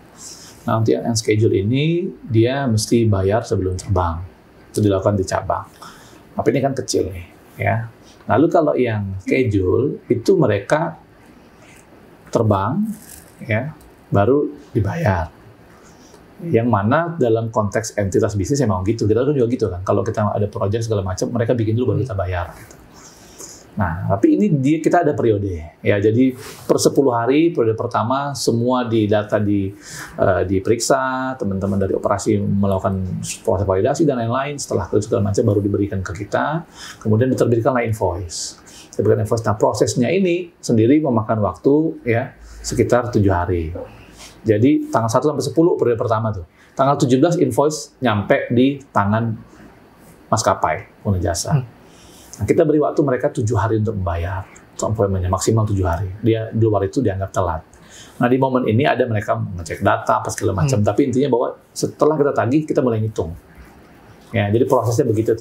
Nah, untuk yang schedule ini, dia mesti bayar sebelum terbang. Itu dilakukan di cabang. Tapi ini kan kecil nih, ya. Lalu kalau yang schedule, itu mereka terbang, ya, baru dibayar. Yang mana dalam konteks entitas bisnis emang gitu. Kita kan juga gitu kan. Kalau kita ada proyek segala macam, mereka bikin dulu baru kita bayar. Gitu. Nah, tapi ini kita ada periode. Ya, jadi per 10 hari, periode pertama, semua data diperiksa, teman-teman dari operasi melakukan proses validasi dan lain-lain, setelah itu segala macam baru diberikan ke kita, kemudian diterbitkanlah invoice. Nah, prosesnya ini sendiri memakan waktu ya sekitar 7 hari. Jadi, tanggal 1 sampai 10 periode pertama tuh. Tanggal 17 invoice nyampe di tangan maskapai pengguna jasa. Nah, kita beri waktu mereka 7 hari untuk membayar appointment-nya, maksimal 7 hari. Dia di luar itu dianggap telat. Nah, di momen ini ada mereka mengecek data, apa segala macam. Tapi intinya bahwa setelah kita tagih, kita mulai ngitung. Ya, jadi prosesnya begitu.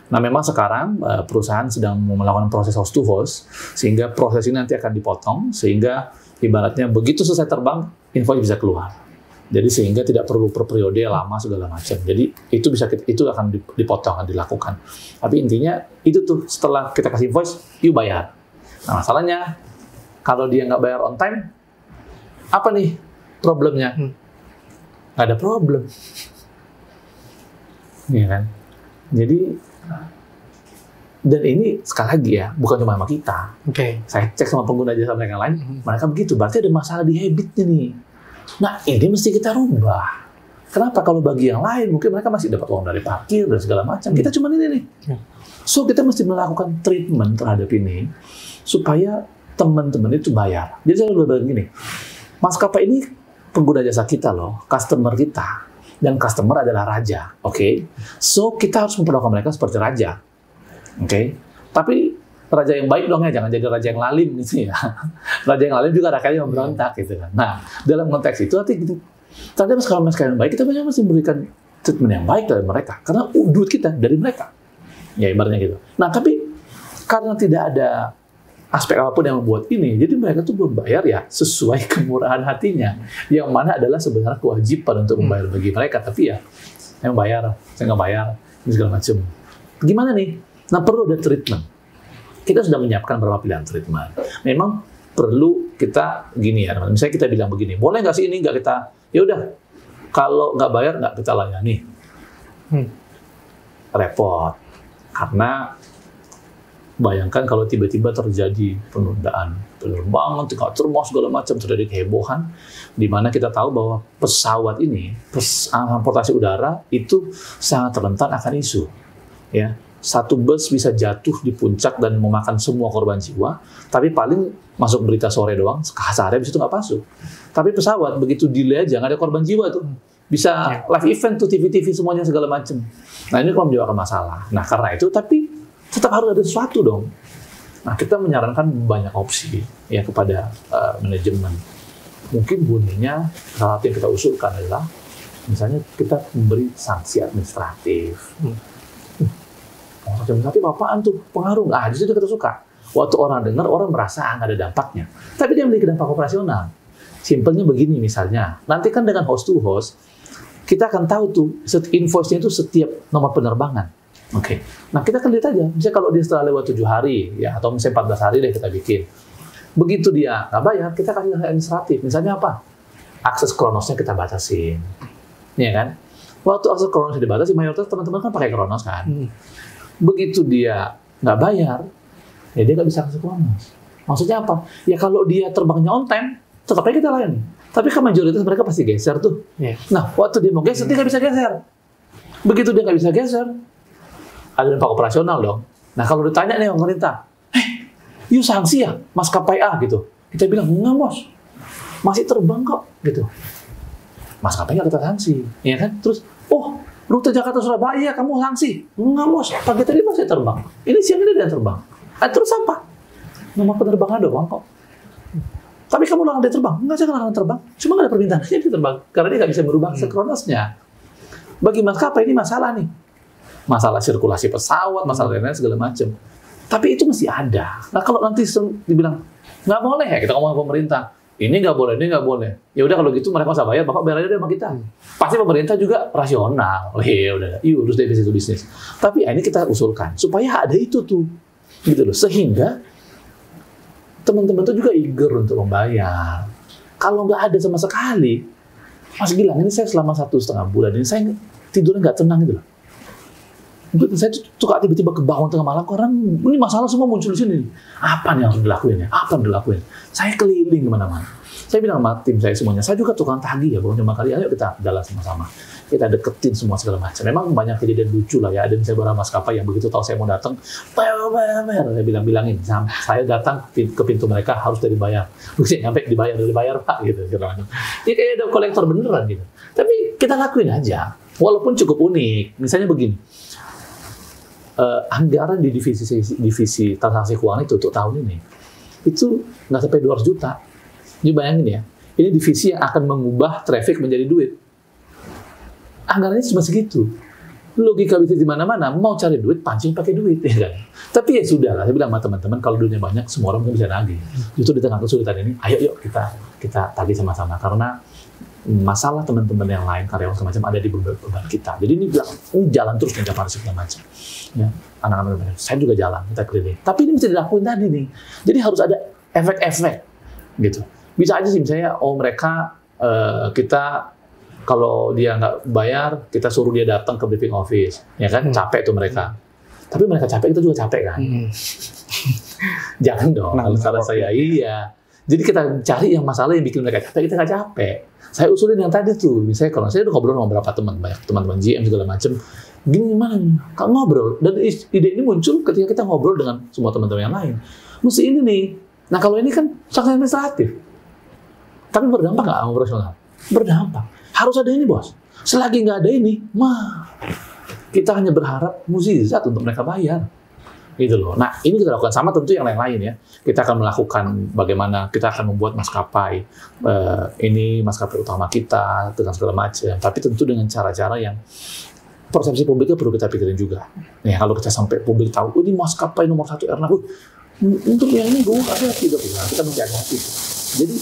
Nah, memang sekarang perusahaan sedang melakukan proses host to host, sehingga proses ini nanti akan dipotong, sehingga ibaratnya begitu selesai terbang, invoice bisa keluar. Jadi sehingga tidak perlu per periode lama segala macam. Jadi itu akan dipotong, akan dilakukan. Tapi intinya itu tuh setelah kita kasih invoice, you bayar. Nah, masalahnya kalau dia nggak bayar on time, apa nih problemnya? Nggak ada problem. Iya kan? Jadi dan ini sekali lagi ya, bukan cuma sama kita. Saya cek sama pengguna jasa mereka lain, mereka begitu. Berarti ada masalah di habitnya nih. Nah, ini mesti kita rubah. Kenapa? Kalau bagi yang lain, mungkin mereka masih dapat uang dari parkir dan segala macam. Kita cuma ini nih. So, kita mesti melakukan treatment terhadap ini, supaya teman-teman itu bayar. Jadi, saya udah bilang gini, maskapai ini pengguna jasa kita loh, customer kita. Dan customer adalah raja, oke? So, kita harus memperlakukan mereka seperti raja, oke? Tapi, raja yang baik dong ya, jangan jadi raja yang lalim gitu ya. Raja yang lalim juga rakyatnya memberontak gitu kan. Nah, dalam konteks itu nanti ternyata kalau maskapai yang baik, kita mesti memberikan treatment yang baik dari mereka. Karena duit kita dari mereka. Ya, ibaratnya gitu. Nah, tapi karena tidak ada aspek apapun yang membuat ini, jadi mereka tuh membayar ya sesuai kemurahan hatinya. Yang mana adalah sebenarnya kewajiban untuk membayar bagi mereka. Tapi ya, saya bayar, saya nggak bayar, ini segala macam. Gimana nih? Nah, perlu ada treatment. Kita sudah menyiapkan beberapa pilihan treatment. Memang perlu kita gini ya, teman-teman. Misalnya kita bilang begini, boleh nggak sih ini nggak kita, ya udah, kalau nggak bayar nggak kita layani. Repot. Karena Bayangkan kalau tiba-tiba terjadi penundaan penerbangan, termos segala macam, terjadi kehebohan, di mana kita tahu bahwa pesawat ini, transportasi udara itu sangat rentan akan isu. Ya, satu bus bisa jatuh di puncak dan memakan semua korban jiwa, tapi paling masuk berita sore doang, sehari habis itu nggak masuk. Tapi pesawat begitu delay aja nggak ada korban jiwa tuh, bisa live event tuh, TV semuanya segala macam. Nah ini kalau menyebabkan masalah. Nah karena itu, tapi tetap harus ada sesuatu dong. Nah, kita menyarankan banyak opsi ya kepada manajemen. Mungkin bunyinya salah satu yang kita usulkan adalah misalnya kita memberi sanksi administratif. Sanksi administratif apaan tuh? Pengaruh nggak? Justru kita suka. Waktu orang dengar, orang merasa nggak ada dampaknya. Tapi dia memiliki dampak operasional. Simpelnya begini misalnya, nanti kan dengan host to host, kita akan tahu tuh invoice-nya itu setiap nomor penerbangan. Oke. Nah, kita kan lihat aja. Misalnya kalau dia setelah lewat 7 hari, ya, atau misalnya 14 hari deh kita bikin. Begitu dia nggak bayar, kita kasih sanksi administratif. Misalnya apa? Akses Kronosnya kita batasin. Iya kan? Waktu akses Kronosnya dibatasi, mayoritas teman-teman kan pakai Kronos kan. Begitu dia nggak bayar, ya dia nggak bisa akses Kronos. Maksudnya apa? Ya kalau dia terbangnya on time, tetap aja kita layani. Tapi kan mayoritas mereka pasti geser tuh. Nah, waktu dia mau geser, dia nggak bisa geser. Begitu dia nggak bisa geser, ada dampak operasional dong. Nah kalau ditanya nih pemerintah, you sanksi ya maskapai A gitu. Kita bilang, enggak bos, masih terbang kok gitu. Maskapai nggak kita sanksi, ya kan? Terus, oh rute Jakarta Surabaya kamu sanksi? Enggak bos, pagi tadi masih terbang. Ini siang ini dia terbang. Terus apa? Nomor penerbangan doang kok. Tapi kamu larang dia terbang? Enggak, saya larang terbang. Cuma nggak ada permintaan dia terbang. Karena dia nggak bisa merubah sekronosnya. Bagi maskapai ini masalah nih. Masalah sirkulasi pesawat, masalah lain-lain segala macam. Tapi itu masih ada. Nah kalau nanti dibilang nggak boleh ya, kita ngomong ke pemerintah, ini nggak boleh, ini nggak boleh. Ya udah kalau gitu mereka usah bayar, bapak bayar aja sama kita. Pasti pemerintah juga rasional. Oh ya udah, yuk urus dari bisnis. Tapi ini kita usulkan supaya ada itu tuh, gitu loh. Sehingga teman-teman tuh juga eager untuk membayar. Kalau nggak ada sama sekali, Mas Gilang ini saya selama 1,5 bulan ini saya tidurnya nggak tenang gitu loh. Saya suka tiba-tiba kebangun tengah malam karena ini masalah semua muncul di sini. Apa nih yang harus dilakuin ya? Apa yang dilakuin? Saya keliling kemana-mana. Saya bilang sama tim saya semuanya, saya juga tukang tagih ya, pokoknya kali ayo kita jalan sama-sama. Kita deketin semua segala macam. Memang banyak kejadian lucu lah ya. Ada misalnya beberapa maskapai yang begitu tahu saya mau datang, saya bilangin, saya datang ke pintu mereka harus dibayar. Mungkin sampai dibayar pak gitu. Ini kayak ada kolektor beneran gitu. Tapi kita lakuin aja, walaupun cukup unik. Misalnya begini. Anggaran di divisi transaksi keuangan itu untuk tahun ini itu nggak sampai 200 juta. Jadi bayangin ya, ini divisi yang akan mengubah traffic menjadi duit. Anggarannya cuma segitu. Logika bisnis di mana-mana, mau cari duit pancing pakai duit, ya kan? Tapi ya sudah lah, saya bilang sama teman-teman kalau duitnya banyak semua orang bisa nagih. Justru di tengah kesulitan ini, ayo yuk kita tagih sama-sama karena masalah teman-teman yang lain, karyawan semacam ada di beban kita. Jadi ini jalan terus nih Jakarta segala macam. Ya, anak-anak saya juga jalan, kita keliling. Tapi ini mesti dilakuin tadi nih. Jadi harus ada efek-efek gitu. Bisa aja sih misalnya, mereka kita kalau dia nggak bayar, kita suruh dia datang ke briefing office, ya kan? Capek tuh mereka. Tapi mereka capek, kita juga capek kan? Jangan dong. Kalau saya iya. Jadi kita cari yang masalah yang bikin mereka capek, kita nggak capek. Saya usulin yang tadi tuh, misalnya kalau saya udah ngobrol sama beberapa teman, banyak teman-teman GM segala macam, gini gimana nih? Kalau ngobrol, dan ide ini muncul ketika kita ngobrol dengan semua teman-teman yang lain. Mesti ini nih. Nah kalau ini kan sangat administratif, tapi berdampak nggak operasional? Berdampak. Harus ada ini bos. Selagi nggak ada ini, kita hanya berharap mukjizat untuk mereka bayar. Gitu loh. Nah, ini kita lakukan sama tentu yang lain-lain ya. Kita akan melakukan bagaimana kita akan membuat maskapai ini maskapai utama kita dengan segala macam. Tapi tentu dengan cara-cara yang persepsi publiknya perlu kita pikirin juga. Ya, kalau kita sampai publik tahu, ini maskapai nomor 1 airline, untuk yang ini gue ada tidak pula. Kita mencari hati. Jadi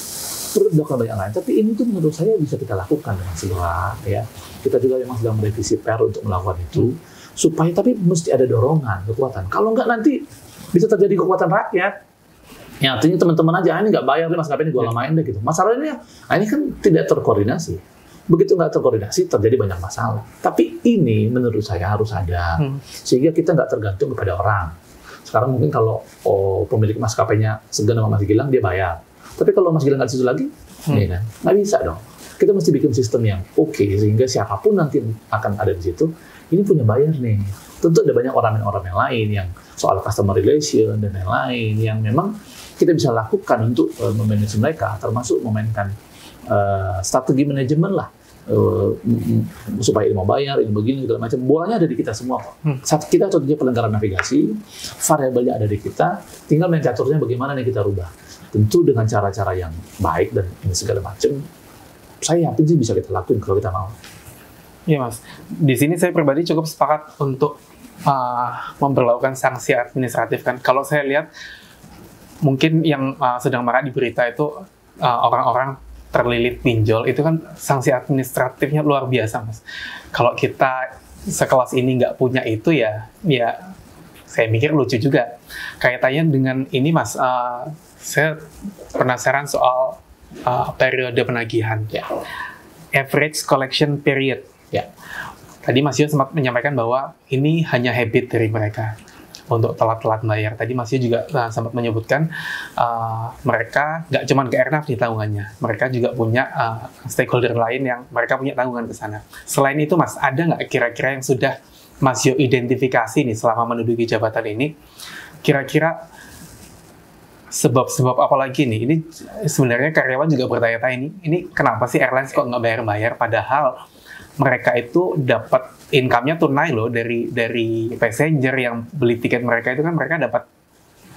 perlu dilakukan banyak lain. Tapi ini tuh menurut saya bisa kita lakukan dengan segera. Ya, kita juga memang sedang merevisi PR untuk melakukan itu. Supaya tapi mesti ada dorongan, kekuatan. Kalau enggak nanti bisa terjadi kekuatan rakyat. Ya artinya teman-teman aja, ini nggak bayar deh maskapai ini gue lamain deh gitu. Masalahnya ini kan tidak terkoordinasi. Begitu nggak terkoordinasi terjadi banyak masalah. Tapi ini menurut saya harus ada sehingga kita nggak tergantung kepada orang. Sekarang mungkin kalau pemilik maskapainya segan sama Mas Gilang, dia bayar. Tapi kalau Mas Gilang nggak di situ lagi, ya kan? Nggak bisa dong. Kita mesti bikin sistem yang oke, sehingga siapapun nanti akan ada di situ, ini punya bayar nih. Tentu ada banyak orang-orang yang lain yang soal customer relation dan lain-lain yang memang kita bisa lakukan untuk memanage mereka, termasuk memainkan strategi manajemen lah. Supaya ini mau bayar, ini begini, segala macam. Bolanya ada di kita semua kok. Saat kita contohnya penyelenggara navigasi, variabelnya ada di kita, tinggal main caturnya bagaimana nih kita rubah. Tentu dengan cara-cara yang baik dan ini segala macam, saya yakin sih bisa kita lakuin kalau kita mau. Iya Mas, di sini saya pribadi cukup sepakat untuk memperlakukan sanksi administratif kan. Kalau saya lihat, mungkin yang sedang marak di berita itu orang-orang terlilit pinjol, itu kan sanksi administratifnya luar biasa Mas. Kalau kita sekelas ini nggak punya itu ya saya mikir lucu juga. Kaitannya dengan ini Mas, saya penasaran soal periode penagihan. Average collection period. Tadi Mas Yo sempat menyampaikan bahwa ini hanya habit dari mereka untuk telat-telat bayar. Tadi Mas Yo juga sempat menyebutkan mereka nggak cuma ke Airnav di tanggungannya, mereka juga punya stakeholder lain yang mereka punya tanggungan ke sana. Selain itu Mas, ada nggak kira-kira yang sudah Mas Yo identifikasi nih selama menduduki jabatan ini, kira-kira sebab-sebab apa lagi nih? Ini sebenarnya karyawan juga bertanya-tanya, ini kenapa sih airlines kok nggak bayar-bayar, padahal mereka itu dapat income-nya tunai loh dari passenger yang beli tiket mereka itu kan mereka dapat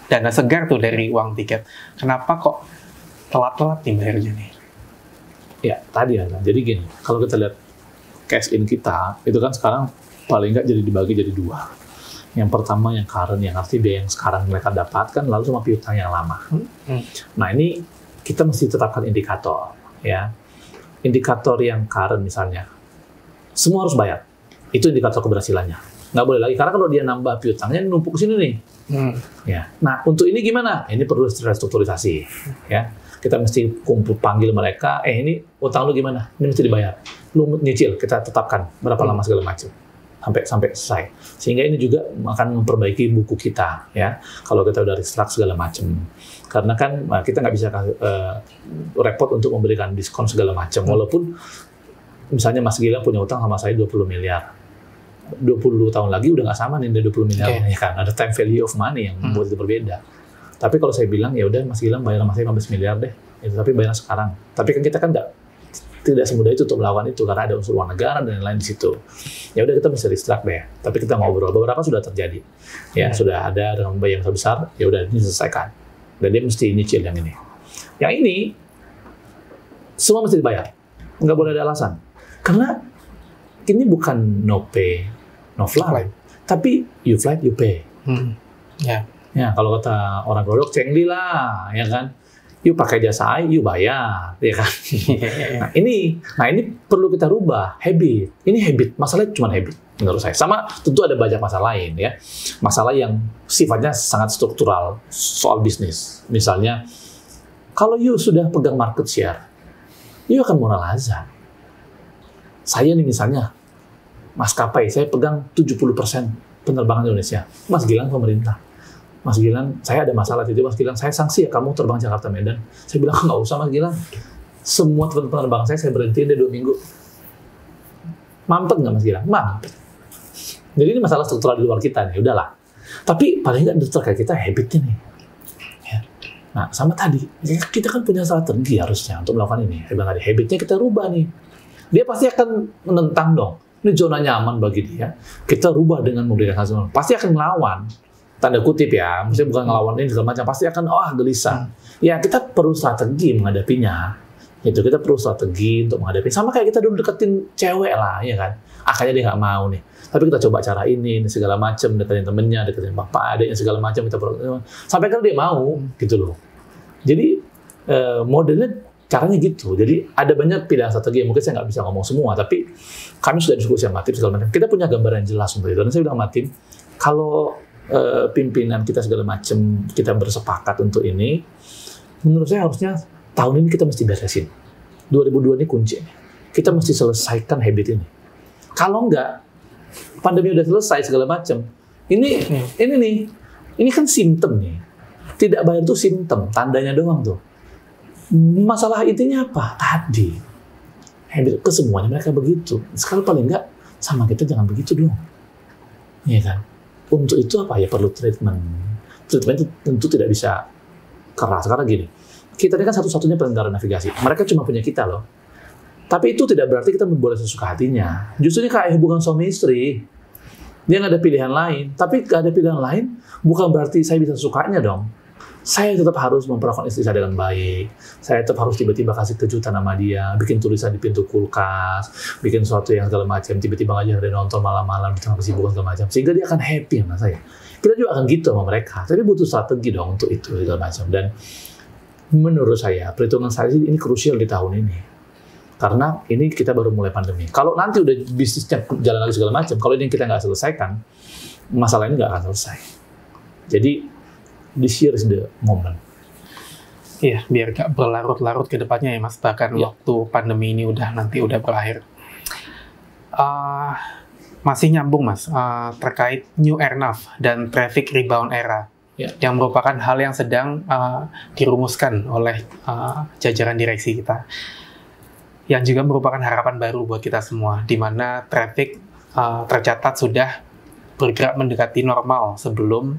dana segar tuh dari uang tiket. Kenapa kok telat-telat nih bayarnya nih? Ya tadi ya, jadi gini, kalau kita lihat cash in kita itu kan sekarang paling nggak jadi dibagi jadi dua. Yang pertama yang current, yang arti biaya yang sekarang mereka dapatkan, lalu sama piutang yang lama. Nah ini kita mesti tetapkan indikator, ya. Indikator yang current misalnya, semua harus bayar. Itu indikator keberhasilannya. Nggak boleh lagi, karena kalau dia nambah piutangnya, numpuk sini nih. Ya. Nah untuk ini gimana? Ini perlu restrukturisasi, ya. Kita mesti panggil mereka, ini utang lu gimana? Ini mesti dibayar. Lu nyicil, kita tetapkan berapa lama segala macam. Sampai selesai. Sehingga ini juga akan memperbaiki buku kita, ya. Kalau kita udah restruct segala macam. Karena kan kita nggak bisa repot untuk memberikan diskon segala macam. Walaupun misalnya Mas Gilang punya utang sama saya 20 miliar. 20 tahun lagi udah nggak sama nih dari 20 miliar, ya kan. Ada time value of money yang membuat itu berbeda. Tapi kalau saya bilang, ya udah Mas Gilang bayar sama saya 15 miliar deh. Tapi bayar sekarang. Tapi kan kita kan tidak semudah itu untuk melakukan itu karena ada unsur uang negara dan lain-lain di situ. Ya udah kita mesti restruct deh. Tapi kita ngobrol, beberapa sudah terjadi. Ya sudah ada dengan bayar yang besar. Ya udah ini selesaikan. Dan dia mesti nyicil yang ini. Yang ini semua mesti dibayar. Nggak boleh ada alasan. Karena ini bukan no pay, no fly. Tapi you fly, you pay. Ya kalau kata orang Glodok, cengli lah, ya kan. Yuk pakai jasa you bayar, ya kan. Nah ini perlu kita rubah habit. Ini habit, masalahnya cuma habit menurut saya. Sama tentu ada banyak masalah lain ya. Masalah yang sifatnya sangat struktural soal bisnis. Misalnya kalau you sudah pegang market share, you akan moral hazard. Saya nih misalnya maskapai, saya pegang 70% penerbangan Indonesia. Mas Gilang pemerintah. Mas Gilang, saya ada masalah itu. Mas Gilang, saya sanksi ya kamu terbang Jakarta Medan. Saya bilang, nggak usah Mas Gilang. Semua penerbangan saya berhentiin deh 2 minggu. Mampet nggak Mas Gilang? Mampet. Jadi ini masalah struktural di luar kita nih, udahlah. Tapi paling nggak terkait kita habitnya nih. Ya. Nah, sama tadi, kita kan punya strategi harusnya untuk melakukan ini. Habitnya kita rubah nih. Dia pasti akan menentang dong. Ini zona nyaman bagi dia. Kita rubah dengan memberikan hasil. Pasti akan melawan. Tanda kutip ya, maksudnya bukan ngelawan ini segala macam, pasti akan gelisah. Ya kita perlu strategi menghadapinya. Gitu, kita perlu strategi untuk menghadapi. Sama kayak kita dulu deketin cewek lah, ya kan. Akhirnya dia nggak mau nih. Tapi kita coba cara ini segala macam, deketin temennya, deketin bapak, adiknya segala macam, kita perlu sampai kan dia mau, gitu loh. Jadi modelnya caranya gitu. Jadi ada banyak pilihan strategi. Mungkin saya nggak bisa ngomong semua, tapi kami sudah diskusi sama tim segala macam. Kita punya gambaran jelas untuk itu. Dan saya bilang sama tim, kalau pimpinan kita segala macam kita bersepakat untuk ini, menurut saya harusnya tahun ini kita mesti beresin. 2002 ini kunci. Kita mesti selesaikan habit ini. Kalau enggak, pandemi udah selesai segala macam. Ini nih Ini kan simptom nih. Tidak bayar itu simptom, tandanya doang tuh. Masalah intinya apa? Tadi. Habit ke semuanya mereka begitu. Sekarang paling enggak sama kita jangan begitu dong. Iya kan? Untuk itu apa ya perlu treatment. Treatment itu tentu tidak bisa keras. Karena gini, kita ini kan satu-satunya pengendara navigasi. Mereka cuma punya kita loh. Tapi itu tidak berarti kita boleh sesuka hatinya. Justru ini kayak hubungan suami istri. Dia nggak ada pilihan lain. Tapi nggak ada pilihan lain, bukan berarti saya bisa sukanya dong. Saya tetap harus memperlakukan istri saya dengan baik. Saya tetap harus tiba-tiba kasih kejutan sama dia, bikin tulisan di pintu kulkas, bikin sesuatu yang segala macam, tiba-tiba ngajak dia nonton malam-malam di tengah kesibukan segala macam, sehingga dia akan happy sama saya. Kita juga akan gitu sama mereka. Tapi butuh strategi dong untuk itu segala macam. Dan menurut saya, perhitungan saya sih ini krusial di tahun ini. Karena ini kita baru mulai pandemi. Kalau nanti udah bisnisnya jalan lagi segala macam, kalau ini kita nggak selesaikan, masalah ini nggak akan selesai. Jadi, this year is the moment. Iya, biar nggak berlarut-larut ke depannya ya Mas, bahkan waktu pandemi ini udah berakhir. Masih nyambung Mas, terkait New Airnav dan Traffic Rebound Era, yang merupakan hal yang sedang dirumuskan oleh jajaran direksi kita, yang juga merupakan harapan baru buat kita semua, di mana traffic tercatat sudah bergerak mendekati normal sebelum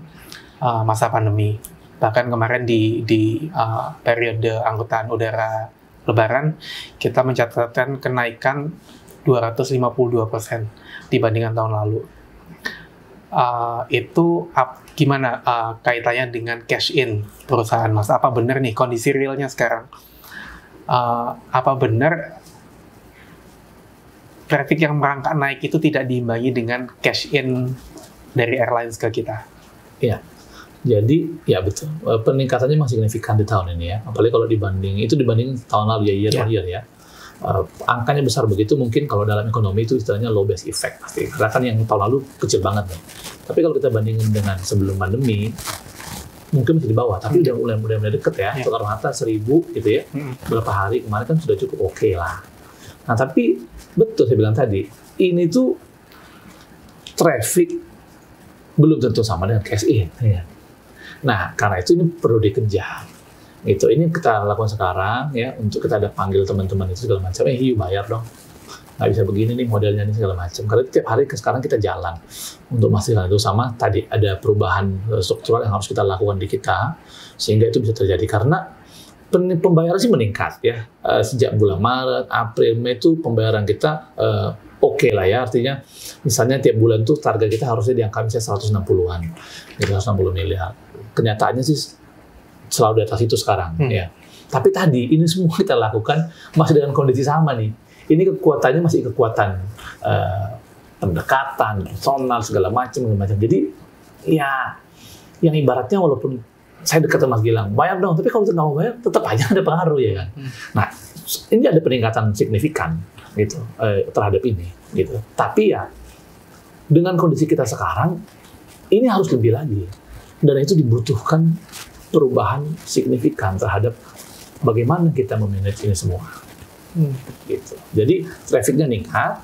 masa pandemi. Bahkan kemarin di periode angkutan udara Lebaran, kita mencatatkan kenaikan 252% dibandingkan tahun lalu. Itu gimana kaitannya dengan cash in perusahaan Mas? Apa benar nih kondisi realnya sekarang? Apa benar traffic yang merangkak naik itu tidak diimbangi dengan cash in dari airlines ke kita? Iya. Jadi, ya betul. Peningkatannya masih signifikan di tahun ini ya. Apalagi kalau dibanding tahun lalu ya, year on year ya. Angkanya besar begitu, mungkin kalau dalam ekonomi itu istilahnya low base effect pasti. Karena kan yang tahun lalu kecil banget nih. Tapi kalau kita bandingin dengan sebelum pandemi, mungkin masih di bawah. Tapi udah mulai deket ya. Soekarno-Hatta 1000 gitu ya. Berapa hari kemarin kan sudah cukup oke lah. Nah tapi, betul saya bilang tadi, ini tuh traffic belum tentu sama dengan cash in. Ya. Nah, karena itu ini perlu dikejar. Itu ini kita lakukan sekarang ya, untuk kita ada panggil teman-teman itu segala macam. Yuk bayar dong. Nggak bisa begini nih modelnya nih segala macam. Karena tiap hari sekarang kita jalan untuk memastikan itu. Sama tadi ada perubahan struktural yang harus kita lakukan di kita sehingga itu bisa terjadi. Karena pembayaran sih meningkat ya. Sejak bulan Maret, April, Mei itu pembayaran kita oke lah ya, artinya misalnya tiap bulan tuh target kita harusnya di angka misalnya 160-an, 160 miliar. Kenyataannya sih selalu di atas itu sekarang ya. Tapi tadi ini semua kita lakukan masih dengan kondisi sama nih. Ini kekuatannya masih kekuatan pendekatan, personal segala macam. Jadi ya yang ibaratnya walaupun saya dekat sama Mas Gilang, bayar dong, tapi kalau nggak mau bayar tetap aja ada pengaruh ya kan. Nah ini ada peningkatan signifikan gitu terhadap ini gitu. Tapi ya dengan kondisi kita sekarang ini harus lebih lagi. Dan itu dibutuhkan perubahan signifikan terhadap bagaimana kita memanage ini semua. Gitu. Jadi trafficnya meningkat,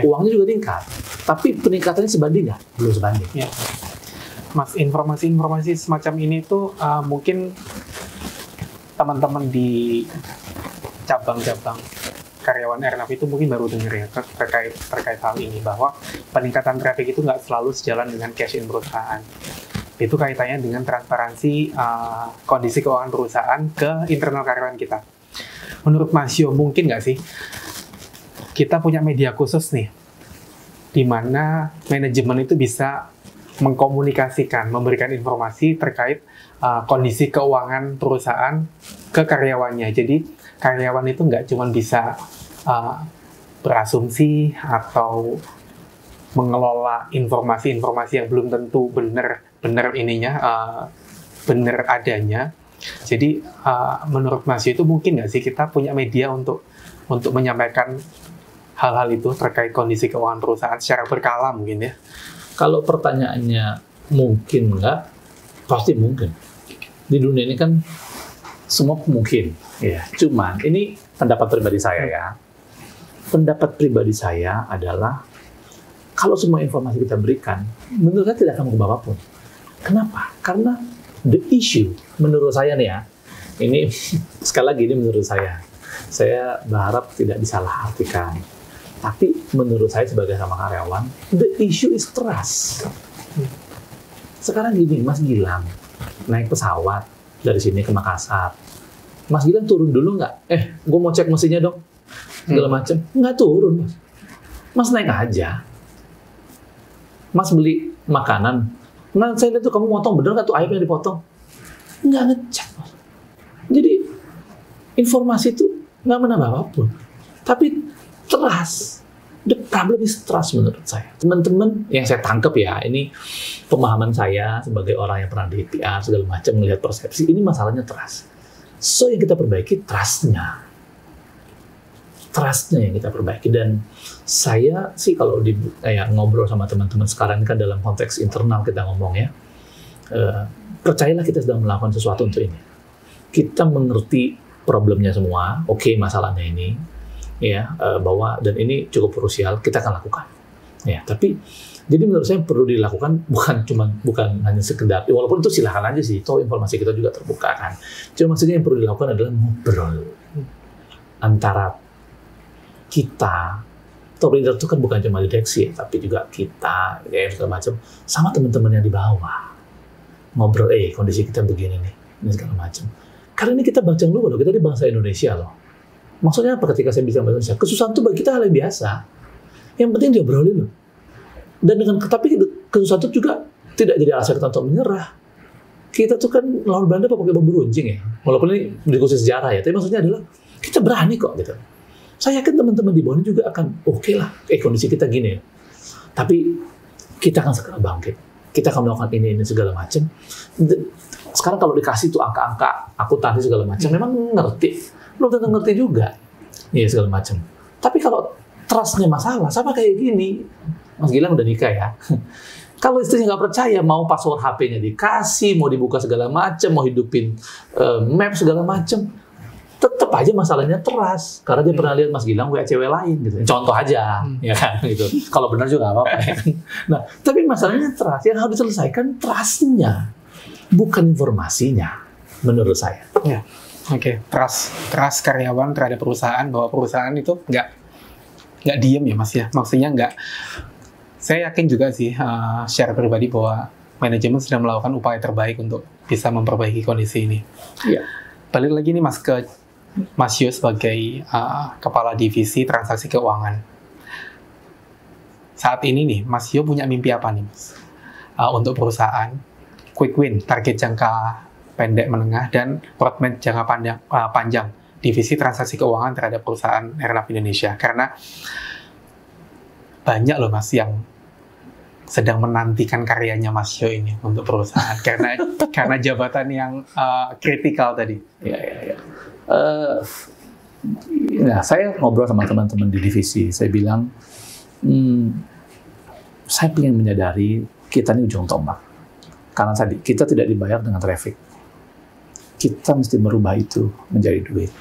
uangnya juga meningkat. Tapi peningkatannya sebanding nggak? Belum sebanding. Yeah. Mas, informasi-informasi semacam ini tuh mungkin teman-teman di cabang-cabang karyawan Airnav itu mungkin baru dengar ya terkait hal ini, bahwa peningkatan traffic itu nggak selalu sejalan dengan cash in perusahaan. Itu kaitannya dengan transparansi kondisi keuangan perusahaan ke internal karyawan kita. Menurut Mas Yo, mungkin nggak sih kita punya media khusus nih, di mana manajemen itu bisa mengkomunikasikan, memberikan informasi terkait kondisi keuangan perusahaan ke karyawannya. Jadi karyawan itu nggak cuma bisa berasumsi atau mengelola informasi-informasi yang belum tentu benar adanya. Jadi menurut Mas itu mungkin nggak sih kita punya media untuk menyampaikan hal-hal itu terkait kondisi keuangan perusahaan secara berkala mungkin ya? Kalau pertanyaannya mungkin nggak, pasti mungkin. Di dunia ini kan semua mungkin. Ya. Cuman ini pendapat pribadi saya ya. Pendapat pribadi saya adalah kalau semua informasi kita berikan, menurut saya tidak akan mengubah apapun. Kenapa? Karena the issue menurut saya nih ya, ini sekali lagi ini menurut saya berharap tidak disalahartikan. Tapi menurut saya sebagai sama karyawan, the issue is trust. Sekarang gini, Mas Gilang naik pesawat dari sini ke Makassar. Mas Gilang turun dulu nggak? Gue mau cek mesinnya dong. Segala macam. Nggak turun, Mas. Mas naik aja. Mas beli makanan. Nah, saya lihat tuh kamu motong, bener nggak tuh ayamnya dipotong? Nggak ngecek, Mas. Jadi, informasi itu nggak menambah apapun. Tapi, trust. The problem is trust menurut saya. Teman-teman yang saya tangkap ya, ini pemahaman saya sebagai orang yang pernah di PR, segala macam, melihat persepsi, ini masalahnya trust. So, yang kita perbaiki, trust-nya. Trust-nya yang kita perbaiki. Dan saya sih kalau ngobrol sama teman-teman sekarang kan dalam konteks internal kita ngomong ya, percayalah kita sedang melakukan sesuatu untuk ini. Kita mengerti problemnya semua, oke, masalahnya ini, ya, bahwa dan ini cukup krusial, kita akan lakukan. Ya, tapi jadi menurut saya perlu dilakukan bukan hanya sekedar, walaupun itu silahkan aja sih, toh informasi kita juga terbuka kan. Cuma maksudnya yang perlu dilakukan adalah ngobrol antara kita, top leader itu kan bukan cuma direksi, tapi juga kita, ya, segala macam, sama teman-teman yang di bawah. Ngobrol, kondisi kita begini nih, ini segala macam. Karena ini kita baca dulu loh, kita di bangsa Indonesia loh. Maksudnya apa ketika saya bicara bahasa Indonesia? Kesusahan itu bagi kita hal yang biasa. Yang penting diobrolin loh. Dan tapi kesusahan itu juga tidak jadi alasan kita untuk menyerah. Kita tuh kan lawan Belanda pakai bambu runcing ya. Walaupun ini diskusi sejarah ya, tapi maksudnya adalah kita berani kok gitu. Saya yakin teman-teman di bawah ini juga akan oke lah, kondisi kita gini ya. Tapi kita akan segera bangkit. Kita akan melakukan ini segala macam. Sekarang kalau dikasih tuh angka-angka akuntansi segala macam, memang ngerti. Belum tentu ngerti juga. Iya segala macam. Tapi kalau trust-nya masalah, sama kayak gini. Mas Gilang udah nikah ya. Kalau istrinya nggak percaya, mau password HP-nya dikasih, mau dibuka segala macam, mau hidupin map segala macam, tetap aja masalahnya trust. Karena dia pernah lihat Mas Gilang WA cewek lain gitu. Contoh aja, ya kan gitu. Kalau benar juga nggak apa-apa. Ya. Nah, tapi masalahnya trust. Yang harus diselesaikan trust-nya, bukan informasinya, menurut saya. Ya, oke. Trust karyawan terhadap perusahaan, bahwa perusahaan itu nggak diem ya Mas ya. Maksudnya nggak. Saya yakin juga sih secara pribadi bahwa manajemen sedang melakukan upaya terbaik untuk bisa memperbaiki kondisi ini. Iya. Balik lagi nih Mas ke Mas Yus sebagai kepala divisi transaksi keuangan. Saat ini nih Mas Yus punya mimpi apa nih Mas untuk perusahaan? Quick win, target jangka pendek menengah dan roadmap jangka panjang divisi transaksi keuangan terhadap perusahaan Airnav Indonesia. Karena banyak loh Mas yang sedang menantikan karyanya Mas Yo ini untuk perusahaan karena jabatan yang kritikal tadi. Ya. Nah, saya ngobrol sama teman-teman di divisi, saya bilang, saya ingin menyadari kita ini ujung tombak. Karena tadi kita tidak dibayar dengan traffic, kita mesti merubah itu menjadi duit,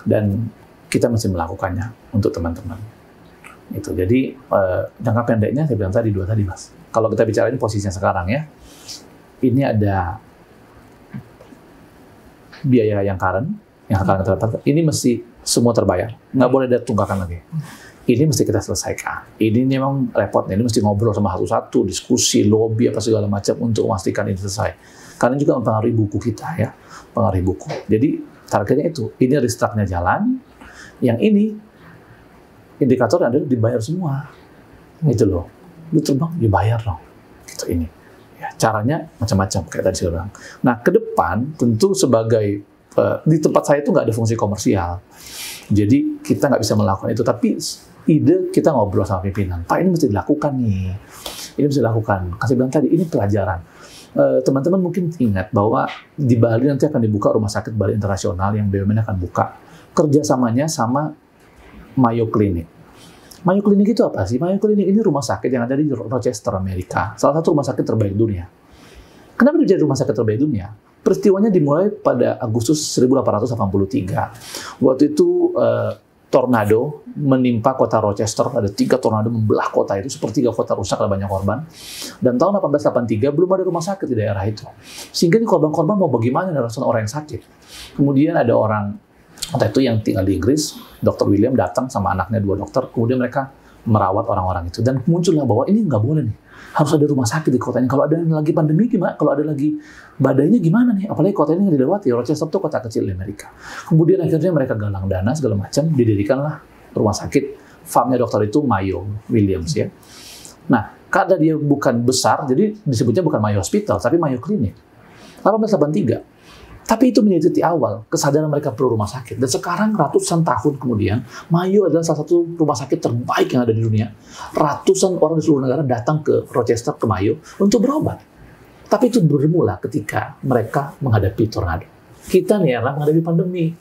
dan kita mesti melakukannya untuk teman-teman. Itu. Jadi jangka pendeknya saya bilang tadi dua tadi Mas. Kalau kita bicara ini posisinya sekarang ya, ini ada biaya yang current terdapat. Ini mesti semua terbayar, nggak boleh ada tunggakan lagi. Ini mesti kita selesaikan. Ini memang repotnya. Ini mesti ngobrol sama satu-satu, diskusi, lobby apa segala macam untuk memastikan ini selesai. Karena juga mempengaruhi buku kita ya, pengaruhi buku. Jadi targetnya itu. Ini restart-nya jalan. Yang ini indikator adalah dibayar semua, gitu loh. Lu terbang, dibayar dong. Gitu ini. Ya, caranya macam-macam kayak tadi saya bilang. Nah, ke depan tentu sebagai di tempat saya itu nggak ada fungsi komersial, jadi kita nggak bisa melakukan itu. Tapi ide kita ngobrol sama pimpinan, Pak ini mesti dilakukan nih, ini mesti dilakukan. Kasih bilang tadi ini pelajaran. Teman-teman mungkin ingat bahwa di Bali nanti akan dibuka rumah sakit Bali Internasional yang BUMN akan buka. Kerjasamanya sama Mayo Clinic. Mayo Clinic itu apa sih? Mayo Clinic ini rumah sakit yang ada di Rochester, Amerika. Salah satu rumah sakit terbaik dunia. Kenapa dia jadi rumah sakit terbaik dunia? Peristiwanya dimulai pada Agustus 1883. Waktu itu tornado menimpa kota Rochester. Ada 3 tornado membelah kota itu, sepertiga kota rusak, ada banyak korban. Dan tahun 1883 belum ada rumah sakit di daerah itu. Sehingga ini korban-korban mau bagaimana dengan orang yang sakit. Kemudian ada orang, entah itu yang tinggal di Inggris, Dr. William datang sama anaknya 2 dokter, kemudian mereka merawat orang-orang itu. Dan muncullah bahwa ini nggak boleh nih. Harus ada rumah sakit di kota ini. Kalau ada lagi pandemi gimana? Kalau ada lagi badainya gimana nih? Apalagi kota ini nggak dilewati. Rochester itu kota kecil di Amerika. Kemudian akhirnya mereka galang dana segala macam, didirikanlah rumah sakit. Farmnya dokter itu Mayo Williams ya. Nah, karena dia bukan besar, jadi disebutnya bukan Mayo Hospital, tapi Mayo Clinic. 1883. Tapi itu menjadi titik awal kesadaran mereka perlu rumah sakit. Dan sekarang ratusan tahun kemudian, Mayo adalah salah satu rumah sakit terbaik yang ada di dunia. Ratusan orang di seluruh negara datang ke Rochester, ke Mayo, untuk berobat. Tapi itu bermula ketika mereka menghadapi tornado. Kita nih ya, menghadapi pandemi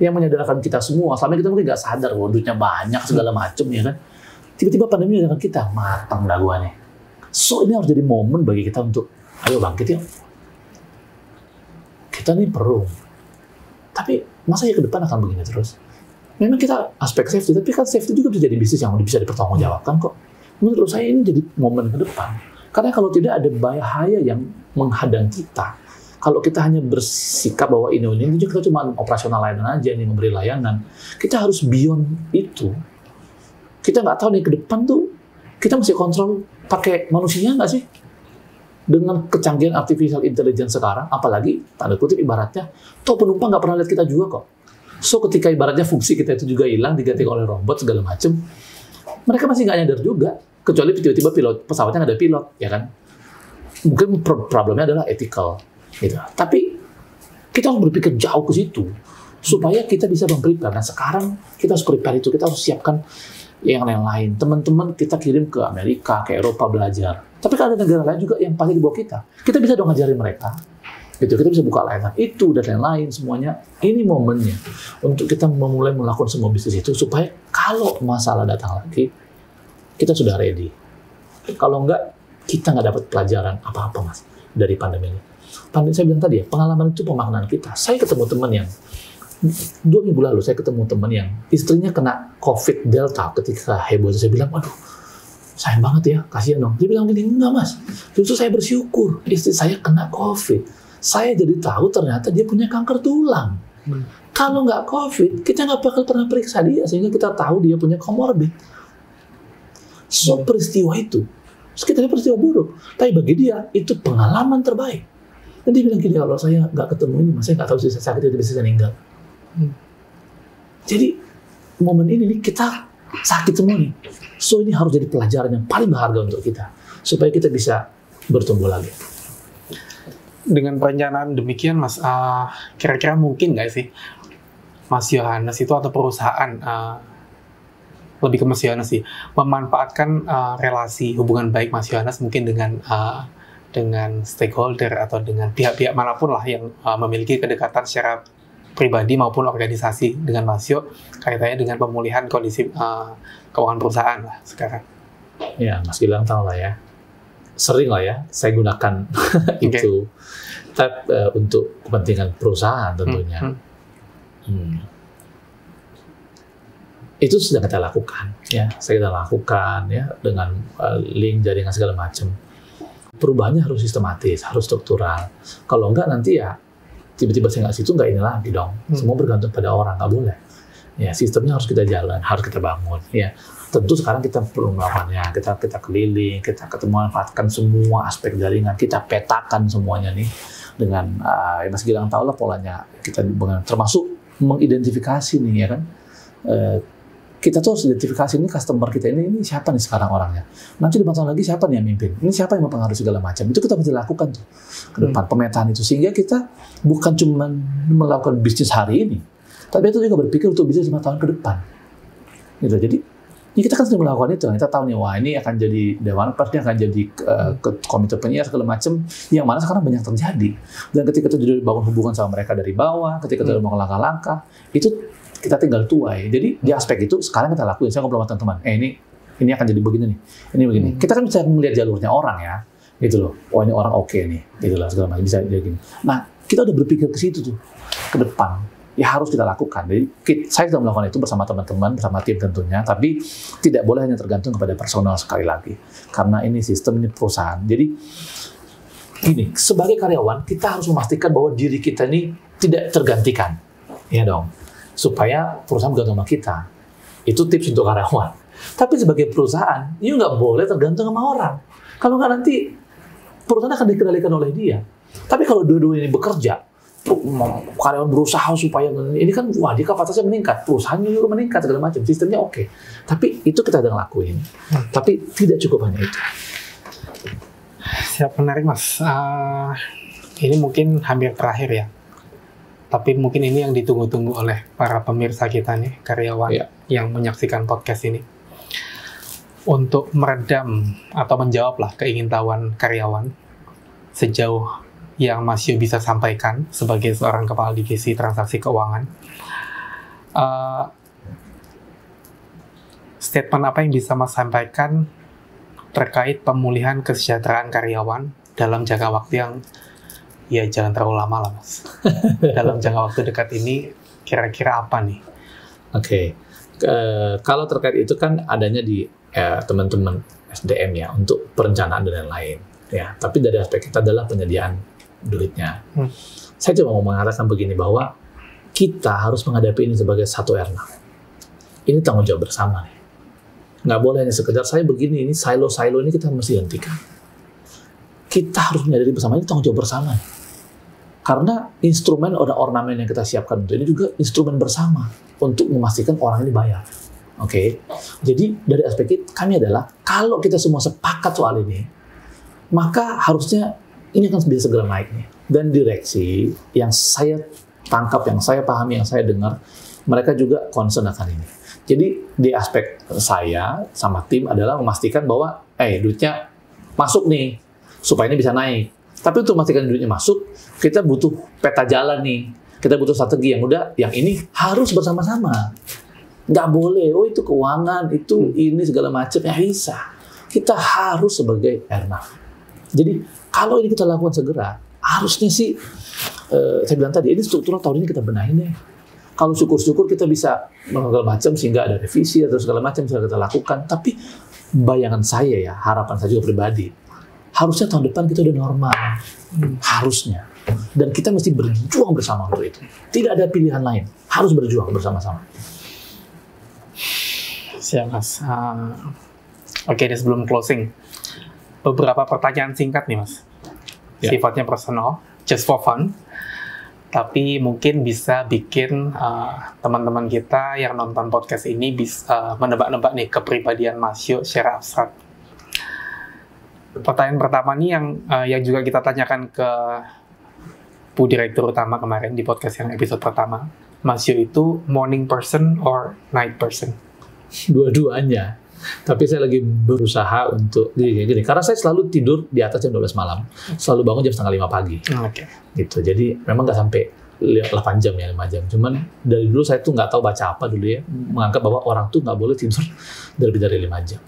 yang menyadarkan kita semua. Selama kita mungkin nggak sadar, duitnya banyak, segala macam ya kan. Tiba-tiba pandemi menyadarkan kita, matang dah gua nih. So, ini harus jadi momen bagi kita untuk, ayo bangkit yuk. Kita nih perlu. Tapi masa ya ke depan akan begini terus? Memang kita aspek safety, tapi kan safety juga bisa jadi bisnis yang bisa dipertanggungjawabkan kok. Menurut saya ini jadi momen ke depan. Karena kalau tidak ada bahaya yang menghadang kita. Kalau kita hanya bersikap bahwa ini kita cuma operasional layanan aja, nih memberi layanan. Kita harus beyond itu. Kita nggak tahu nih ke depan tuh, kita mesti kontrol pakai manusia nggak sih? Dengan kecanggihan artificial intelligence sekarang, apalagi tanda kutip ibaratnya, toh penumpang nggak pernah lihat kita juga kok. So ketika ibaratnya fungsi kita itu juga hilang, diganti oleh robot segala macem, mereka masih nggak nyadar juga, kecuali tiba-tiba pesawatnya nggak ada pilot, ya kan? Mungkin problemnya adalah ethical, gitu. Tapi kita harus berpikir jauh ke situ, supaya kita bisa memprepare. Nah sekarang kita harus prepare itu, kita harus siapkan yang lain. Teman-teman kita kirim ke Amerika, ke Eropa belajar. Tapi kalau ada negara lain juga yang pasti di bawah kita. Kita bisa dong ngajarin mereka. Gitu, kita bisa buka layanan itu dan lain-lain semuanya. Ini momennya untuk kita memulai melakukan semua bisnis itu supaya kalau masalah datang lagi, kita sudah ready. Kalau enggak, kita nggak dapat pelajaran apa-apa mas dari pandemi ini. Pandemi saya bilang tadi ya, pengalaman itu pemaknaan kita. Saya ketemu teman yang 2 minggu lalu saya ketemu teman yang istrinya kena COVID Delta ketika heboh. Saya bilang, waduh, sayang banget ya, kasihan dong. Dia bilang gini, enggak mas, justru saya bersyukur istri saya kena COVID. Saya jadi tahu ternyata dia punya kanker tulang. Kalau nggak COVID, kita nggak bakal pernah periksa dia, sehingga kita tahu dia punya comorbid. So, peristiwa itu, sekitarnya peristiwa buruk. Tapi bagi dia, itu pengalaman terbaik. Dan dia bilang gini, kalau saya nggak ketemu ini, mas, saya nggak tahu sih saya sakit, itu bisa meninggal. Jadi, momen ini nih, kita sakit semua nih. So, ini harus jadi pelajaran yang paling berharga untuk kita. Supaya kita bisa bertumbuh lagi. Dengan perencanaan demikian, Mas, kira-kira mungkin nggak sih Mas Yohanes itu atau perusahaan, lebih ke Mas Yohanes sih, memanfaatkan relasi hubungan baik Mas Yohanes mungkin dengan stakeholder atau dengan pihak-pihak manapun lah yang memiliki kedekatan secara pribadi maupun organisasi dengan Mas Yo, kaitannya dengan pemulihan kondisi keuangan perusahaan lah sekarang. Ya, Mas Gilang tahu lah ya. Sering lah ya, saya gunakan itu untuk kepentingan perusahaan tentunya. Itu sudah kita lakukan, ya. Saya kita lakukan ya dengan link jaringan segala macam. Perubahannya harus sistematis, harus struktural. Kalau enggak nanti ya tiba-tiba saya nggak situ, nggak ini lagi dong. Semua bergantung pada orang, nggak boleh. Ya, sistemnya harus kita jalan, harus kita bangun. Ya, tentu sekarang kita perlu melakukannya. Kita keliling, kita ketemu, manfaatkan semua aspek jaringan, kita petakan semuanya nih dengan Mas Gilang tahu lah polanya. Kita termasuk mengidentifikasi nih ya kan. Kita tuh harus identifikasi ini customer kita ini siapa nih sekarang orangnya. Nanti di tahun lagi siapa nih yang mimpin. Ini siapa yang mempengaruhi segala macam. Itu kita mesti lakukan tuh ke depan pemetaan itu, sehingga kita bukan cuma melakukan bisnis hari ini, tapi itu juga berpikir untuk bisnis 5 tahun ke depan. Gitu. Jadi ini kita kan sering melakukan itu. Kita tahu nih, wah ini akan jadi Dewan Pers, ini akan jadi komite penyiar segala macam, yang mana sekarang banyak terjadi. Dan ketika itu jadi bangun hubungan sama mereka dari bawah, ketika itu mau langkah-langkah, itu kita tinggal tuai. Jadi di aspek itu sekarang kita lakuin. Saya ngobrol sama teman-teman, ini akan jadi begini nih, ini begini. Kita kan bisa melihat jalurnya orang ya, gitu loh. Oh ini orang oke nih, gitu lah segala macam bisa jadi gini. Nah kita udah berpikir ke situ tuh, ke depan. ya harus kita lakukan. Jadi saya sudah melakukan itu bersama teman-teman, bersama tim tentunya, tapi tidak boleh hanya tergantung kepada personal sekali lagi. Karena ini sistem, ini perusahaan. Jadi gini, sebagai karyawan kita harus memastikan bahwa diri kita ini tidak tergantikan. Ya dong. Supaya perusahaan bergantung sama kita. Itu tips untuk karyawan. Tapi sebagai perusahaan, you nggak boleh tergantung sama orang. Kalau nggak nanti perusahaan akan dikendalikan oleh dia. Tapi kalau dua-dua ini bekerja, karyawan berusaha supaya ini kan wah dia kapasitasnya meningkat, perusahaannya juga meningkat segala macam, sistemnya oke. Tapi itu kita sedang lakuin. Tapi tidak cukup hanya itu. Siap, menarik Mas. Ini mungkin hampir terakhir ya. Tapi mungkin ini yang ditunggu-tunggu oleh para pemirsa kita nih, karyawan yang menyaksikan podcast ini. Untuk meredam atau menjawablah keingintahuan karyawan sejauh yang Mas Yu bisa sampaikan sebagai seorang kepala divisi transaksi keuangan. Statement apa yang bisa Mas sampaikan terkait pemulihan kesejahteraan karyawan dalam jangka waktu yang ya jangan terlalu lama lah Mas. Dalam jangka waktu dekat ini kira-kira apa nih? Oke. Kalau terkait itu kan adanya di teman-teman SDM ya untuk perencanaan dan lain-lain ya. Tapi dari aspek kita adalah penyediaan duitnya. Saya cuma mau mengatakan begini bahwa kita harus menghadapi ini sebagai satu airnav. Ini tanggung jawab bersama nih. Nggak boleh hanya sekedar saya begini, ini silo-silo ini kita mesti hentikan. Kita harus menyadari bersama ini tanggung jawab bersama. Karena instrumen atau ornamen yang kita siapkan untuk ini juga instrumen bersama untuk memastikan orang ini bayar. Oke. Jadi dari aspek kami adalah kalau kita semua sepakat soal ini, maka harusnya ini akan bisa segera naik nih. Dan direksi yang saya tangkap, yang saya pahami, yang saya dengar, mereka juga concern akan ini. Jadi di aspek saya sama tim adalah memastikan bahwa duitnya masuk nih, supaya ini bisa naik. Tapi untuk memastikan duitnya masuk, kita butuh peta jalan nih. Kita butuh strategi yang udah, yang ini harus bersama-sama. Nggak boleh, itu keuangan, itu ini segala macam, ya bisa. Kita harus sebagai airnav. Jadi kalau ini kita lakukan segera, harusnya sih, saya bilang tadi, ini struktural tahun ini kita benahin deh. Kalau syukur-syukur kita bisa segala macam sehingga ada revisi atau segala macam bisa kita lakukan. Tapi bayangan saya ya, harapan saya juga pribadi, harusnya tahun depan kita udah normal. Harusnya. Dan kita mesti berjuang bersama untuk itu. Tidak ada pilihan lain. Harus berjuang bersama-sama. Siap, Mas. Oke, ini sebelum closing. Beberapa pertanyaan singkat nih, Mas. Sifatnya personal, just for fun. Tapi mungkin bisa bikin teman-teman kita yang nonton podcast ini bisa menebak-nebak nih kepribadian Mas Yu secara abstrak. Pertanyaan pertama nih yang juga kita tanyakan ke Bu Direktur Utama kemarin di podcast yang episode pertama. Mas Yu itu morning person or night person? Dua-duanya. Tapi saya lagi berusaha untuk gini, karena saya selalu tidur di atas jam 12 malam, selalu bangun jam 4:30 pagi. Oke. Gitu. Jadi memang nggak sampai 8 jam ya, 5 jam. Cuman dari dulu saya tuh nggak tahu baca apa dulu ya, menganggap bahwa orang tuh nggak boleh tidur lebih dari 5 jam.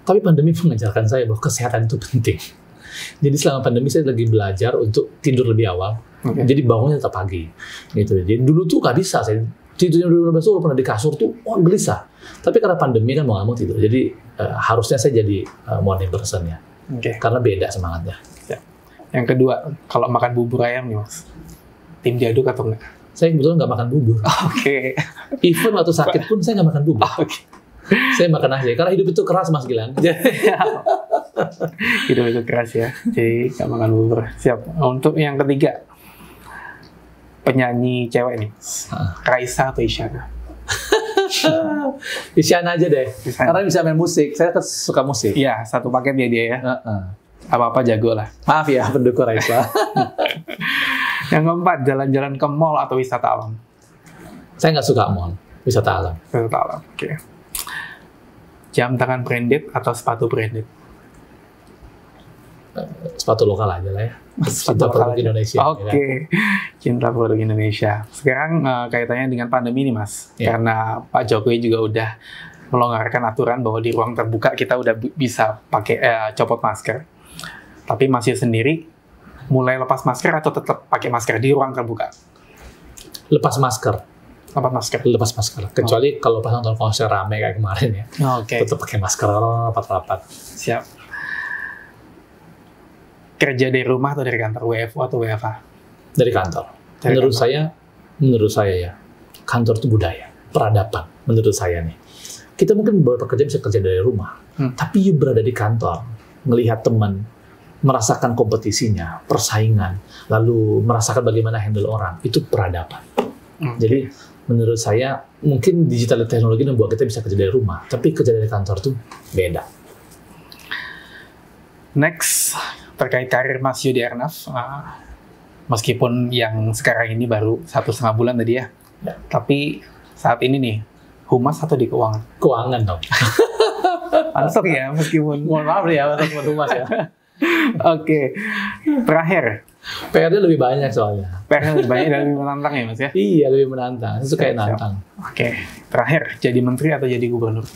Tapi pandemi mengajarkan saya bahwa kesehatan itu penting. Jadi selama pandemi saya lagi belajar untuk tidur lebih awal. Jadi bangunnya tetap pagi. Gitu. Jadi dulu tuh nggak bisa saya tidurnya dulu pernah di kasur tuh gelisah. Tapi karena pandemi kan mau nggak mau tidur. Jadi harusnya saya jadi morning person ya. Karena beda semangatnya. Ya. Yang kedua, kalau makan bubur ayam nih Mas, tim diaduk atau enggak? Saya kebetulan nggak makan bubur. Even waktu sakit pun saya nggak makan bubur. Saya makan nasi. Karena hidup itu keras Mas Gilang. Hidup itu keras ya. Jadi nggak makan bubur. Siap. Untuk yang ketiga, penyanyi cewek nih, Raisa atau Isyana? Isyana aja deh, karena bisa main musik. Saya kan suka musik. Iya, satu paket ya dia ya. Apa-apa jago lah. Maaf ya, pendukung Raisa. Yang keempat, jalan-jalan ke mall atau wisata alam? Saya nggak suka mall, wisata alam. Wisata alam, oke. Jam tangan branded atau sepatu branded? Sepatu lokal aja lah ya. Cinta produk Indonesia. Oke. Cinta produk Indonesia. Sekarang kaitannya dengan pandemi nih Mas. Karena Pak Jokowi juga udah melonggarkan aturan bahwa di ruang terbuka kita udah bisa pakai copot masker. Tapi Mas Yu sendiri mulai lepas masker atau tetap pakai masker di ruang terbuka? lepas masker. Lepas masker. Lepas masker. Kecuali kalau pas nonton konser rame kayak kemarin ya. Oke. Tetap pakai masker rapat-rapat. Siap. Kerja dari rumah atau dari kantor, WFO atau WFH? Dari kantor. Menurut saya ya, kantor itu budaya, peradaban. Menurut saya nih, kita mungkin beberapa pekerja bisa kerja dari rumah, tapi you berada di kantor, melihat teman, merasakan kompetisinya, persaingan, lalu merasakan bagaimana handle orang, itu peradaban. Jadi menurut saya mungkin digital teknologi membuat kita bisa kerja dari rumah, tapi kerja dari kantor tuh beda. Next, terkait karir Mas Yo di Airnav, meskipun yang sekarang ini baru 1,5 bulan tadi ya, tapi saat ini nih, humas atau di keuangan? Keuangan dong. Masuk ya, meskipun. Mohon maaf ya, teman humas ya. Oke, terakhir. PR-nya lebih banyak soalnya. PR-nya lebih banyak dan lebih menantang ya Mas ya? Iya, lebih menantang. Itu kayak nantang. Oke, terakhir, jadi menteri atau jadi gubernur?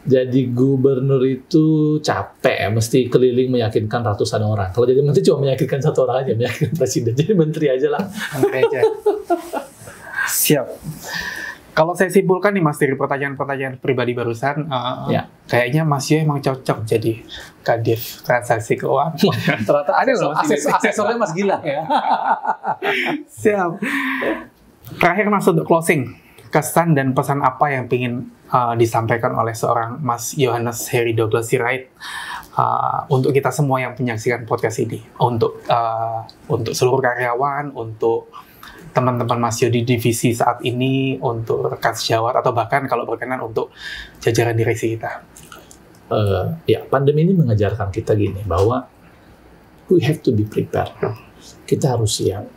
Jadi gubernur itu capek ya, mesti keliling meyakinkan ratusan orang. Kalau jadi menteri cuma meyakinkan satu orang aja, meyakinkan presiden. Jadi menteri aja lah. Menteri aja. Siap. Kalau saya simpulkan nih Mas dari pertanyaan-pertanyaan pribadi barusan, kayaknya Mas Yo emang cocok jadi Kadif Transaksi Keuangan. Ternyata ada loh asesornya Mas Gilang ya. Siap. Terakhir Mas untuk closing, kesan dan pesan apa yang ingin disampaikan oleh seorang Mas Yohanes Heri Douglas Sirait untuk kita semua yang menyaksikan podcast ini, untuk seluruh karyawan, untuk teman-teman Mas Yo di divisi saat ini, untuk rekan sejawat, atau bahkan kalau berkenan untuk jajaran direksi kita. Ya, pandemi ini mengajarkan kita gini, bahwa we have to be prepared. Kita harus siap.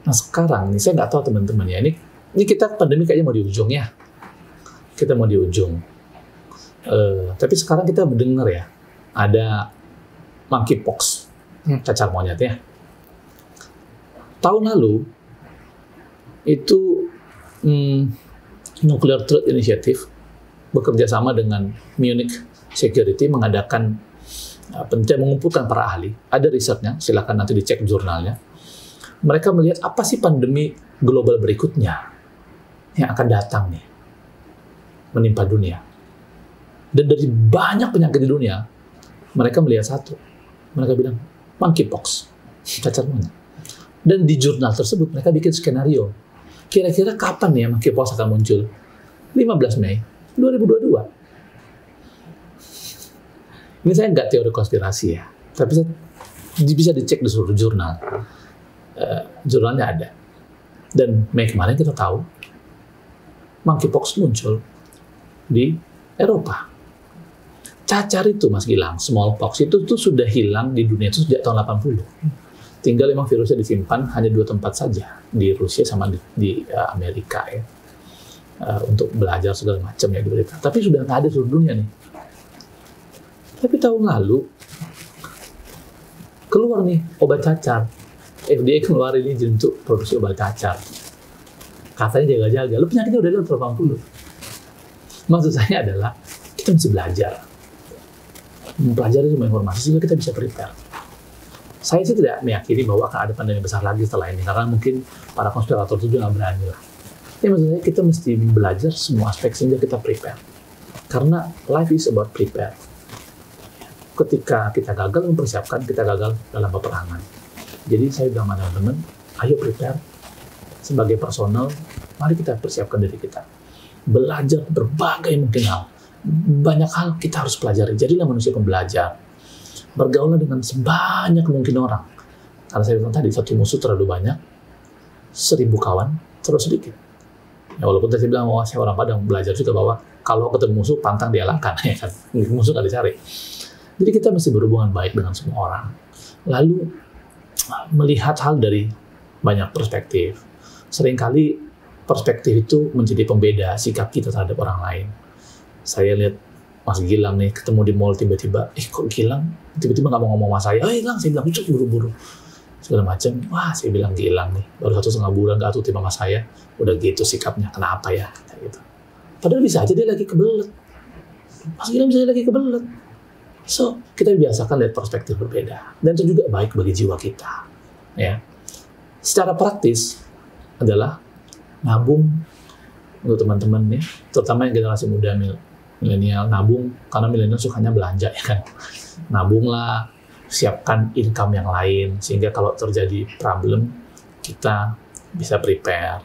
Nah sekarang nih, saya nggak tahu teman-teman ya, ini kita pandemi kayaknya mau di ujung ya. Kita mau di ujung. Tapi sekarang kita mendengar ya, ada monkeypox, cacar monyet ya. Tahun lalu, itu Nuclear Threat Initiative bekerja sama dengan Munich Security mengadakan mengumpulkan para ahli. Ada risetnya, silakan nanti dicek jurnalnya. Mereka melihat apa sih pandemi global berikutnya yang akan datang nih menimpa dunia. Dan dari banyak penyakit di dunia, mereka melihat satu. Mereka bilang monkeypox, cacar monyet. Dan di jurnal tersebut mereka bikin skenario. Kira-kira kapan nih monkeypox akan muncul? 15 Mei 2022. Ini saya nggak teori konspirasi ya, tapi saya bisa dicek di seluruh jurnal. Jurnalnya ada. Dan Mei kemarin kita tahu monkeypox muncul di Eropa. Cacar itu Mas Gilang, smallpox itu tuh sudah hilang di dunia itu sejak tahun 80. Tinggal memang virusnya disimpan hanya 2 tempat saja, di Rusia sama di Amerika ya, untuk belajar segala macam ya di berita. Tapi sudah nggak ada di seluruh dunia nih. Tapi tahun lalu keluar nih obat cacar. FDA keluarin izin untuk produksi obat cacar. Katanya jaga-jaga. Lu penyakitnya udah dalam 80. Maksud saya adalah kita mesti belajar. Mempelajari semua informasi sehingga kita bisa prepare. Saya sih tidak meyakini bahwa akan ada pandemi besar lagi setelah ini, karena mungkin para konspirator itu juga nggak berani lah. Ya maksudnya kita mesti belajar semua aspek sehingga kita prepare. Karena life is about prepare. Ketika kita gagal mempersiapkan, kita gagal dalam peperangan. Jadi saya bilang sama teman-teman, ayo prepare. Sebagai personal, mari kita persiapkan diri kita. Belajar berbagai mungkin hal. Banyak hal kita harus pelajari. Jadilah manusia pembelajar. Bergaulah dengan sebanyak mungkin orang. Karena saya bilang tadi, satu musuh terlalu banyak, 1000 kawan terlalu sedikit. Ya, walaupun tadi saya bilang, saya orang Padang, belajar juga bahwa kalau ketemu musuh, pantang dialahkan. Ya kan? Musuh nggak dicari. Jadi kita mesti berhubungan baik dengan semua orang. Lalu, melihat hal dari banyak perspektif. Seringkali perspektif itu menjadi pembeda sikap kita terhadap orang lain. Saya lihat Mas Gilang nih ketemu di mall tiba-tiba, kok Gilang tiba-tiba nggak mau ngomong sama saya, Gilang, saya bilang itu buru-buru segala macam. Wah, saya bilang Gilang nih baru 1,5 bulan nggak tuh sama saya, udah gitu sikapnya, kenapa ya? Kayak gitu. Padahal bisa aja dia lagi kebelet. Mas Gilang bisa lagi kebelet. So, kita biasakan lihat perspektif berbeda. Dan itu juga baik bagi jiwa kita. Ya. Secara praktis adalah nabung untuk teman-teman ya, terutama yang generasi muda milenial, nabung karena milenial sukanya belanja ya kan. Nabunglah, siapkan income yang lain sehingga kalau terjadi problem kita bisa prepare.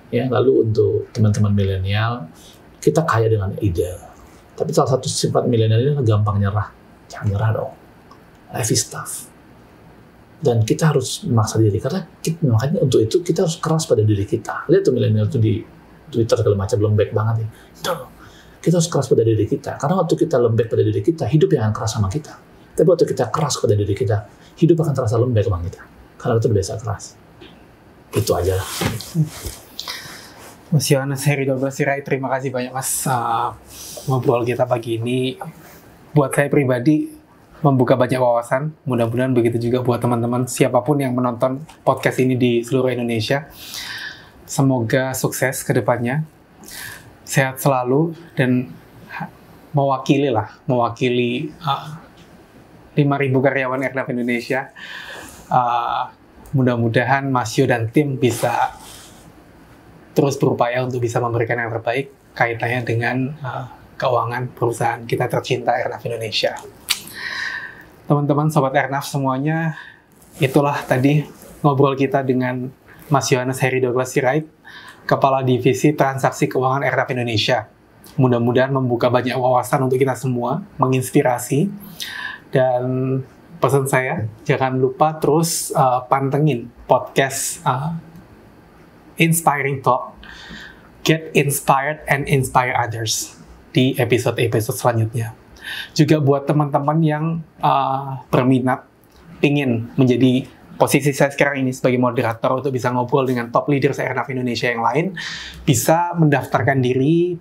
Ya, lalu untuk teman-teman milenial, kita kaya dengan ide. Tapi salah satu sifat milenial ini adalah gampang nyerah. Jangan nyerah dong. Life is tough. Dan kita harus memaksa diri, karena makanya untuk itu kita harus keras pada diri kita. Lihat tuh milenial itu di Twitter segala macam lembek banget nih. Kita harus keras pada diri kita, karena waktu kita lembek pada diri kita, hidup yang akan keras sama kita. Tapi waktu kita keras pada diri kita, hidup akan terasa lembek sama kita, karena kita biasa keras. Itu aja lah. Mas Yohanes Heri Douglas Sirait, terima kasih banyak Mas ngobrol kita pagi ini. Buat saya pribadi membuka banyak wawasan, mudah-mudahan begitu juga buat teman-teman siapapun yang menonton podcast ini di seluruh Indonesia. Semoga sukses ke depannya, sehat selalu, dan mewakili 5.000 karyawan Airnav Indonesia. Mudah-mudahan Mas Yo dan tim bisa terus berupaya untuk bisa memberikan yang terbaik kaitannya dengan keuangan perusahaan kita tercinta Airnav Indonesia. Teman-teman, Sobat Airnav semuanya, itulah tadi ngobrol kita dengan Mas Yohanes Heri Douglas Sirait, Kepala Divisi Transaksi Keuangan Airnav Indonesia. Mudah-mudahan membuka banyak wawasan untuk kita semua, menginspirasi, dan pesan saya, jangan lupa terus pantengin podcast Inspiring Talk, Get Inspired and Inspire Others di episode-episode selanjutnya. Juga buat teman-teman yang berminat, ingin menjadi posisi saya sekarang ini sebagai moderator untuk bisa ngobrol dengan top leaders Airnav Indonesia yang lain, bisa mendaftarkan diri,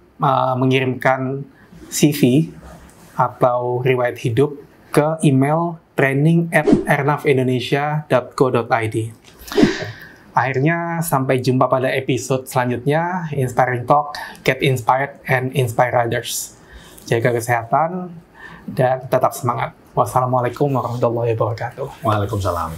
mengirimkan CV atau riwayat hidup ke email training@airnavindonesia.co.id. Akhirnya, sampai jumpa pada episode selanjutnya, Inspiring Talk, Get Inspired and Inspire Others. Jaga kesehatan, dan tetap semangat. Wassalamualaikum warahmatullahi wabarakatuh. Waalaikumsalam.